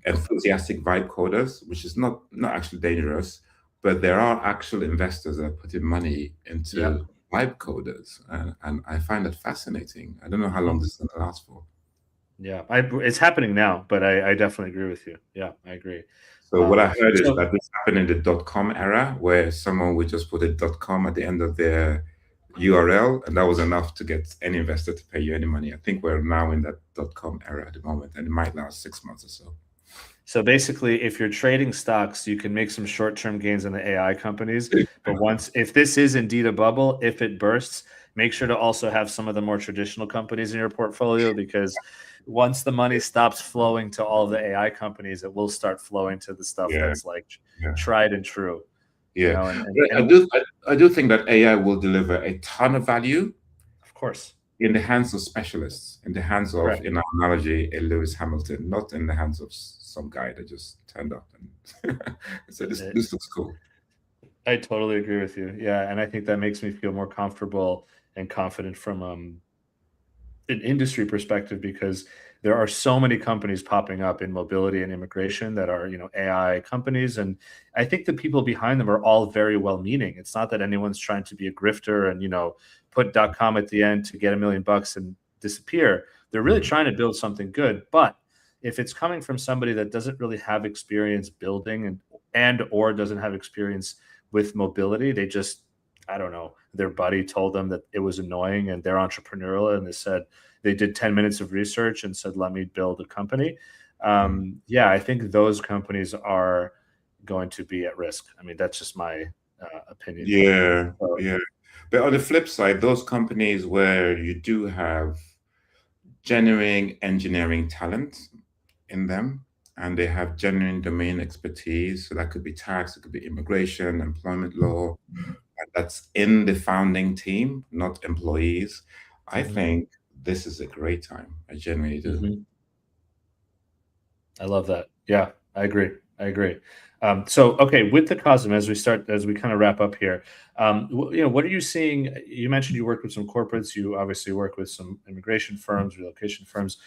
enthusiastic vibe coders, which is not actually dangerous, but there are actual investors that are putting money Yep. into vibe coders, and I find that fascinating. I don't know how long this is going to last for. Yeah, it's happening now, but I definitely agree with you. Yeah, I agree. So what I heard is So that this happened in the .com era, where someone would just put a .com at the end of their URL, and that was enough to get any investor to pay you any money. I think we're now in that .com era at the moment, and it might last 6 months or so. So basically, if you're trading stocks, you can make some short-term gains in the AI companies. But if this is indeed a bubble, if it bursts, make sure to also have some of the more traditional companies in your portfolio, because once the money stops flowing to all of the AI companies, it will start flowing to the stuff Yeah, that's like yeah, tried and true. yeah. But And I do think that AI will deliver a ton of value of course, in the hands of specialists, in the hands of, correct. in our analogy, a Lewis Hamilton, not in the hands of some guy that just turned up and said, this looks cool. I totally agree with you. Yeah, and I think that makes me feel more comfortable and confident from an industry perspective, because there are so many companies popping up in mobility and immigration that are, AI companies, and I think the people behind them are all very well meaning. It's not that anyone's trying to be a grifter and, put .com at the end to get $1 million and disappear. They're really Mhm. trying to build something good, but if it's coming from somebody that doesn't really have experience building and or doesn't have experience with mobility, they just, I don't know, their buddy told them that it was annoying and they're entrepreneurial, and they did 10 minutes of research and said, let me build a company. Mhm. Yeah, I think those companies are going to be at risk. I mean, that's just my opinion. Yeah, So, yeah. But on the flip side, those companies where you do have genuine engineering talent in them, and they have genuine domain expertise. So that could be tax, it could be immigration, employment law, and that's in the founding team, not employees. I mhm, think this is a great time. I genuinely do. mhm. I love that. Yeah, I agree. I agree. So, okay, with the Cosm, as we kind of wrap up here, what are you seeing? You mentioned you work with some corporates. You obviously work with some immigration firms, relocation firms.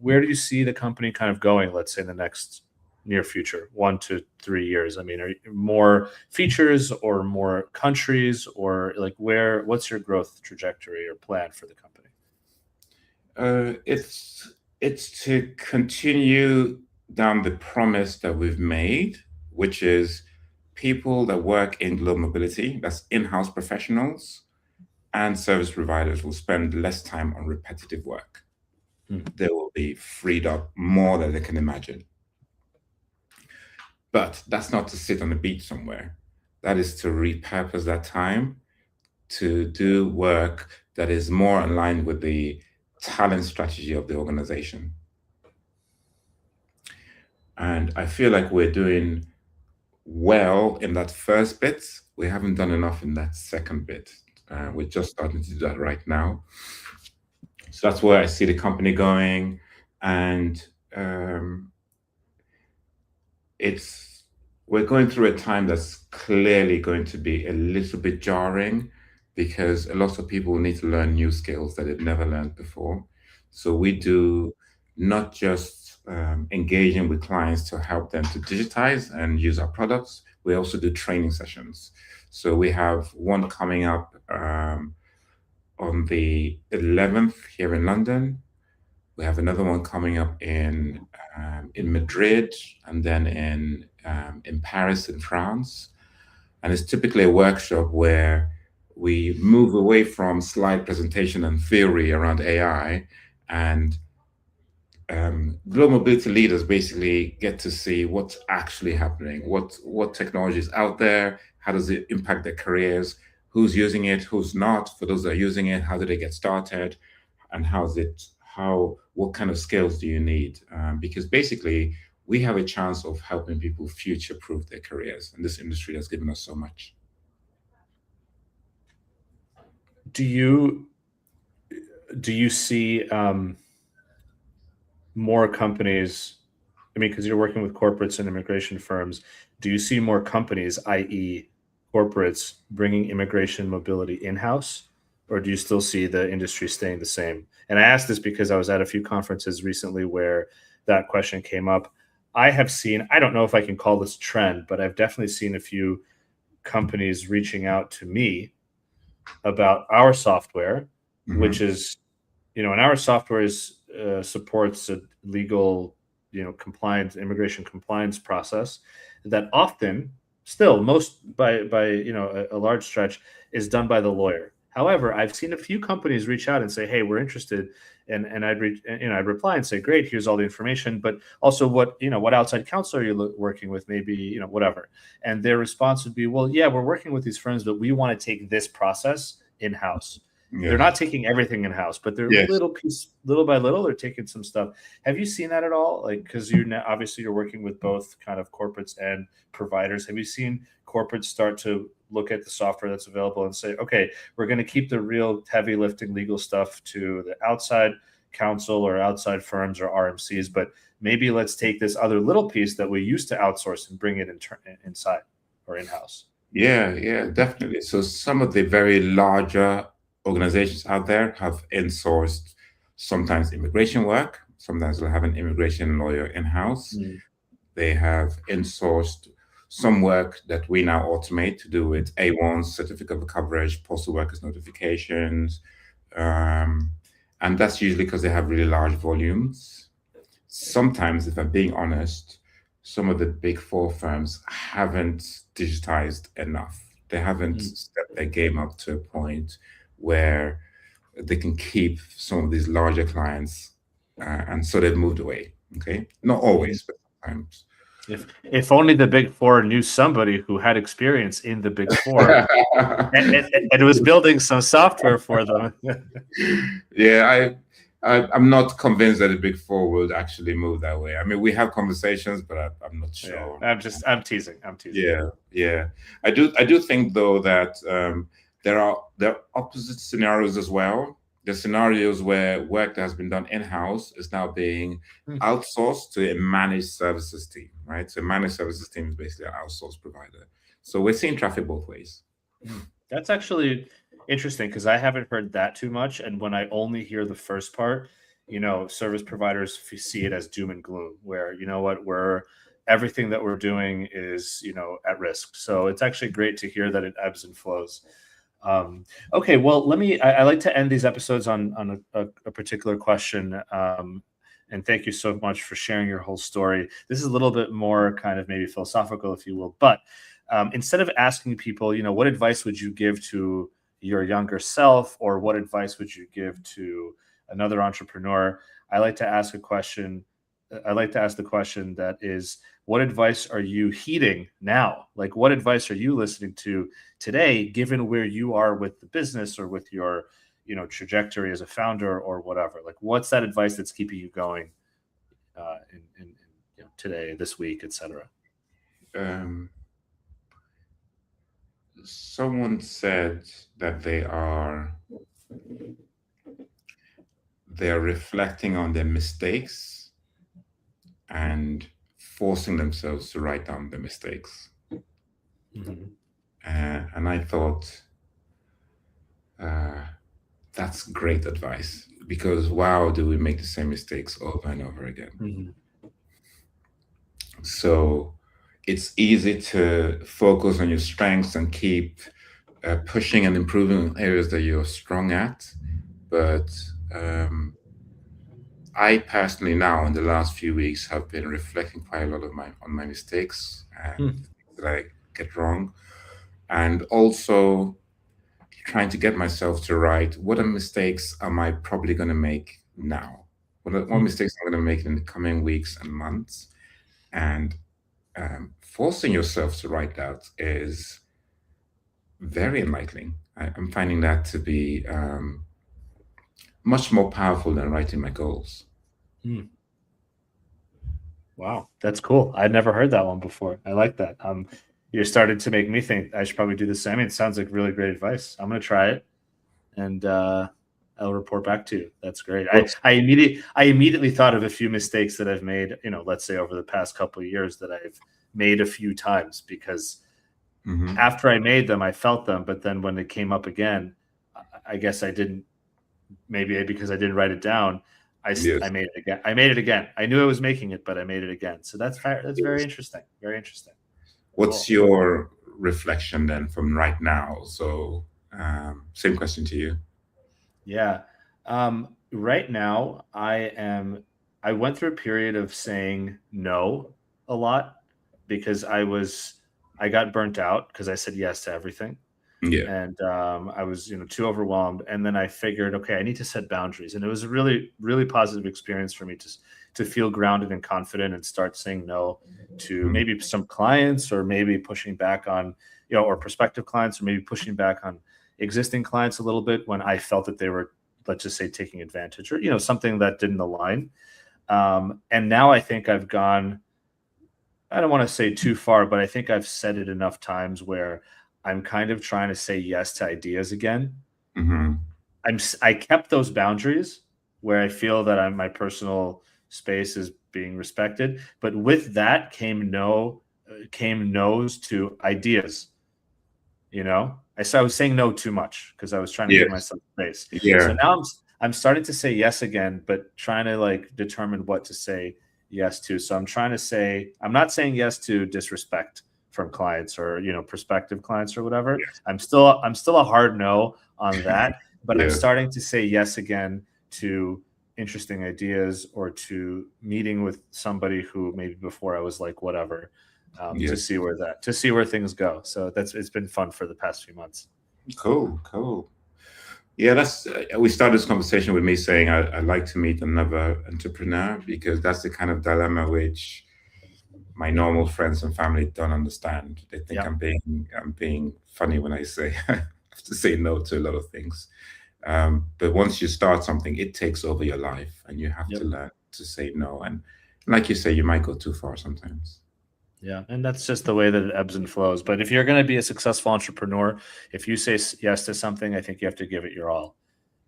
Where do you see the company kind of going, let's say, in the next near future, 1 to 3 years? I mean, are more features or more countries, or like what's your growth trajectory or plan for the company? It's to continue down the promise that we've made, which is people that work in global mobility, that's in-house professionals and service providers, will spend less time on repetitive work. Hmm. They will be freed up more than they can imagine. But that's not to sit on the beach somewhere. That is to repurpose that time to do work that is more aligned with the talent strategy of the organization. And I feel like we're doing well in that first bit. We haven't done enough in that second bit. We're just starting to do that right now. So that's where I see the company going. And um, it's we're going through a time that's clearly going to be a little bit jarring, because a lot of people need to learn new skills that they've never learned before. So we do not just engaging with clients to help them to digitize and use our products. We also do training sessions. So we have one coming up on the 11th here in London. We have another one coming up in Madrid, and then in Paris, in France. And it's typically a workshop where we move away from slide presentation and theory around AI, and global mobility leaders basically get to see what's actually happening, what technology is out there, how does it impact their careers, who's using it, who's not. For those that are using it, how do they get started, and what kind of skills do you need? Because basically, we have a chance of helping people future-proof their careers, and this industry has given us so much. Do you see more companies? I mean, because you're working with corporates and immigration firms, do you see more companies, i.e., corporates, bringing immigration mobility in-house, or do you still see the industry staying the same? And I asked this because I was at a few conferences recently where that question came up. I have seen, I don't know if I can call this trend, but I've definitely seen a few companies reaching out to me about our software, which is, and our software supports a legal, compliance, immigration compliance process that often, still, most by a large stretch, is done by the lawyer. However, I've seen a few companies reach out and say, "Hey, we're interested," and I'd reply and say, "Great, here's all the information, but also what outside counsel are you working with? Maybe whatever." And their response would be, "Well, yeah, we're working with these firms, but we want to take this process in-house." Yeah. They're not taking everything in-house, but they're little by little, they're taking some stuff. Have you seen that at all? Like, because obviously you're working with both kind of corporates and providers. Have you seen corporates start to look at the software that's available and say, okay, we're going to keep the real heavy lifting legal stuff to the outside counsel or outside firms or RMCs, but maybe let's take this other little piece that we used to outsource and bring it inside or in-house? Yeah, definitely. So some of the very larger organizations out there have insourced sometimes immigration work. Sometimes they'll have an immigration lawyer in-house. They have insourced some work that we now automate to do with A1s, certificate of coverage, postal workers notifications. And that's usually because they have really large volumes. Sometimes, if I'm being honest, some of the big four firms haven't digitized enough. They haven't stepped their game up to a point where they can keep some of these larger clients, and so they've moved away. Okay, not always, but sometimes. If only the big four knew somebody who had experience in the big four and was building some software for them. Yeah, I'm not convinced that the big four would actually move that way. I mean, we have conversations, but I'm not sure. Yeah, I'm teasing. Yeah. I do think though that there are opposite scenarios as well. The scenarios where work that has been done in-house is now being outsourced to a managed services team, right? So a managed services team is basically an outsourced provider. So we're seeing traffic both ways. That's actually interesting because I haven't heard that too much. And when I only hear the first part, service providers see it as doom and gloom, where, everything that we're doing is, at risk. So it's actually great to hear that it ebbs and flows. Okay, well, I like to end these episodes on a particular question. And thank you so much for sharing your whole story. This is a little bit more kind of maybe philosophical, if you will, but instead of asking people, what advice would you give to your younger self, or what advice would you give to another entrepreneur? I like to ask the question that is, what advice are you heeding now? Like, what advice are you listening to today, given where you are with the business or with your, trajectory as a founder or whatever? Like, what's that advice that's keeping you going in today, this week, etc.? Someone said that they are reflecting on their mistakes and forcing themselves to write down the mistakes. And I thought, that's great advice, because wow, do we make the same mistakes over and over again. So it's easy to focus on your strengths and keep pushing and improving areas that you're strong at. But I personally now, in the last few weeks, have been reflecting quite a lot on my mistakes and Hmm. things that I get wrong, and also trying to get myself to write what are mistakes am I probably going to make now? What Hmm. mistakes I'm going to make in the coming weeks and months? And forcing yourself to write that is very enlightening. I'm finding that to be much more powerful than writing my goals. Hmm. Wow, that's cool. I'd never heard that one before. I like that. You're starting to make me think I should probably do the same. I mean, it sounds like really great advice. I'm gonna try it, and I'll report back to you. That's great. What's I immediately thought of a few mistakes that I've made. Let's say over the past couple of years that I've made a few times because Mhm. after I made them, I felt them, but then when it came up again, I guess I didn't. Maybe because I didn't write it down, I Yes. made it again. I made it again. I knew I was making it, but I made it again. So that's fair. That's very Yes. interesting. Very interesting. What's Cool. your reflection then from right now? So, same question to you. Yeah. Right now, I went through a period of saying no a lot because I got burnt out because I said yes to everything. Yeah. And I was, too overwhelmed. And then I figured, okay, I need to set boundaries. And it was a really, really positive experience for me to feel grounded and confident and start saying no to Mhm. maybe some clients or maybe pushing back on, or prospective clients or maybe pushing back on existing clients a little bit when I felt that they were, let's just say, taking advantage or, something that didn't align. And now I think I've gone, I don't want to say too far, but I think I've said it enough times where I'm kind of trying to say yes to ideas again. Mhm. I kept those boundaries where I feel that my personal space is being respected, but with that came no's to ideas. I was saying no too much because I was trying to give Yes. myself space. So Yeah. now I'm starting to say yes again, but trying to like determine what to say yes to. So I'm not saying yes to disrespect from clients or prospective clients or whatever. Yes. I'm still a hard no on that, but I'm Yes. starting to say yes again to interesting ideas or to meeting with somebody who maybe before I was like whatever, to Yes. see where things go. So it's been fun for the past few months. Cool. Cool. Yeah, that's we started this conversation with me saying I'd like to meet another entrepreneur because that's the kind of dilemma which my normal friends and family don't understand. They think Yeah. I'm being funny when I say I have to say no to a lot of things. But once you start something, it takes over your life, and you have to Yep. learn to say no. And like you say, you might go too far sometimes. Yeah. And that's just the way that it ebbs and flows. But if you're going to be a successful entrepreneur, if you say yes to something, I think you have to give it your all.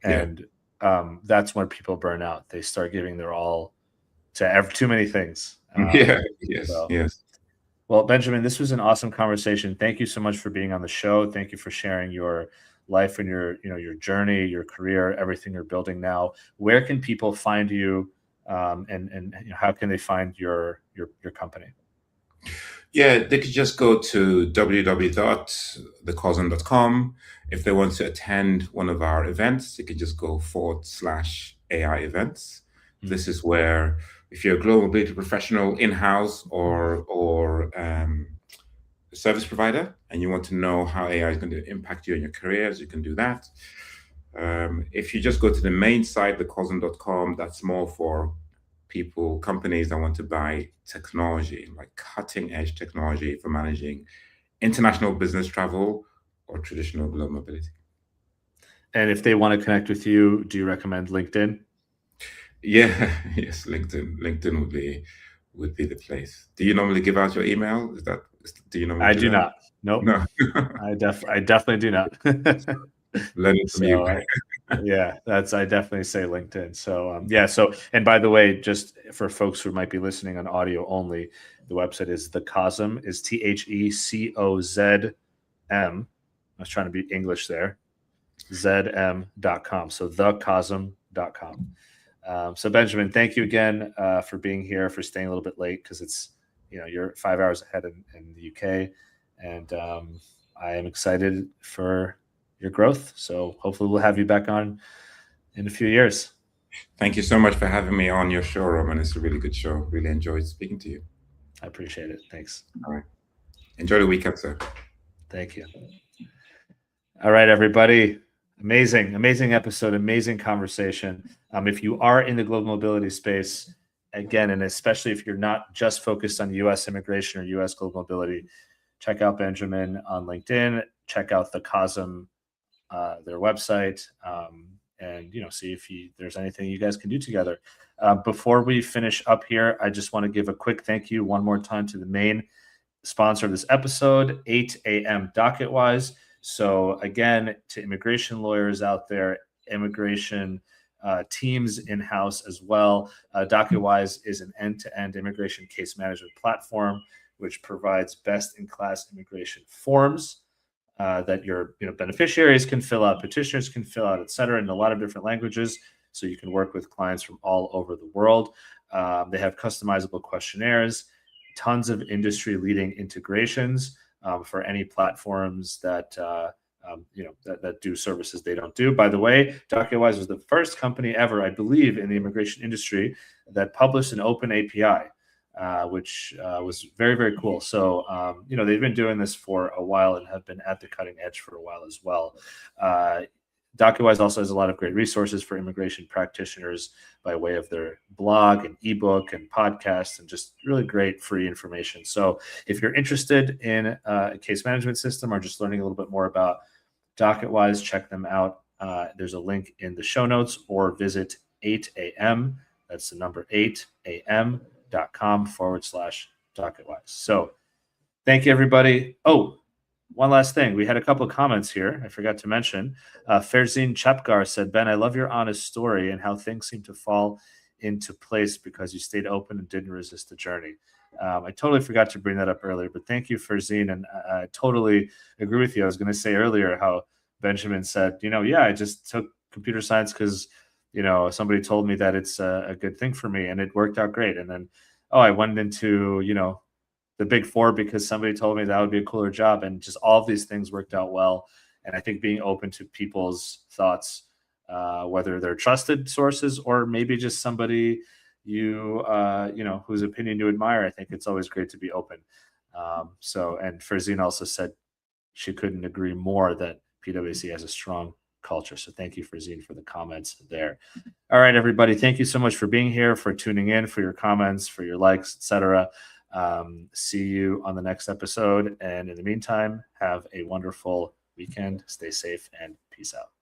Yeah. And that's when people burn out. They start giving their all to too many things. Yeah. Yes. So, Yes. well, Benjamin, this was an awesome conversation. Thank you so much for being on the show. Thank you for sharing your life and your journey, your career, everything you're building now. Where can people find you, and how can they find your company? Yeah, they could just go to www.thecosm.com. If they want to attend one of our events, they can just go /AI events. Hmm. This is where, if you're a global mobility professional in-house or a service provider, and you want to know how AI is going to impact you in your careers, you can do that. If you just go to the main site, thecosm.com, that's more for people, companies that want to buy technology, like cutting edge technology for managing international business travel or traditional global mobility. And if they want to connect with you, do you recommend LinkedIn? Yeah, yes, LinkedIn would be the place. Do you normally give out your email? Do you normally I do do that? not. Nope. No. I definitely do not. Learning from you. So yeah, I definitely say LinkedIn. So yeah. So, and by the way, just for folks who might be listening on audio only, the website is the Cozm is TheCozm. I was trying to be English there. Zm.com. So thecosm.com. So Benjamin, thank you again for being here, for staying a little bit late because it's you're 5 hours ahead in the UK, and I am excited for your growth. So hopefully we'll have you back on in a few years. Thank you so much for having me on your show, Roman. It's a really good show. Really enjoyed speaking to you. I appreciate it. Thanks. All right. Enjoy the weekend, sir. Thank you. All right, everybody. Amazing episode, amazing conversation. If you are in the global mobility space, again, and especially if you're not just focused on U.S. immigration or U.S. global mobility, check out Benjamin on LinkedIn. Check out the Cozm, their website, and see if there's anything you guys can do together. Before we finish up here, I just want to give a quick thank you one more time to the main sponsor of this episode, 8 a.m. DocketWise. So again, to immigration lawyers out there, immigration teams in-house as well, DocketWise is an end-to-end immigration case management platform which provides best-in-class immigration forms that your beneficiaries can fill out, petitioners can fill out, et cetera, in a lot of different languages. So you can work with clients from all over the world. They have customizable questionnaires, tons of industry-leading integrations for any platforms that that do services they don't do. By the way, DocketWise was the first company ever, I believe, in the immigration industry that published an open API, which was very, very cool. So, they've been doing this for a while and have been at the cutting edge for a while as well. DocketWise also has a lot of great resources for immigration practitioners by way of their blog and ebook and podcast, and just really great free information. So if you're interested in a case management system or just learning a little bit more about DocketWise, check them out. There's a link in the show notes, or visit 8am. That's the number 8am.com/DocketWise. So thank you, everybody. Oh, one last thing. We had a couple of comments here I forgot to mention. Ferzin Chapgar said, Ben, I love your honest story and how things seem to fall into place because you stayed open and didn't resist the journey. I totally forgot to bring that up earlier, but thank you, Ferzin. And I totally agree with you. I was going to say earlier how Benjamin said, yeah, I just took computer science because, somebody told me that it's a good thing for me, and it worked out great. And then, I went into, the Big Four because somebody told me that would be a cooler job, and just all of these things worked out well. And I think being open to people's thoughts, whether they're trusted sources or maybe just somebody whose opinion you admire, I think it's always great to be open. And Ferzine also said she couldn't agree more that PwC has a strong culture. So thank you, Ferzine, for the comments there. All right, everybody. Thank you so much for being here, for tuning in, for your comments, for your likes, etc. See you on the next episode. And in the meantime, have a wonderful weekend. Stay safe and peace out.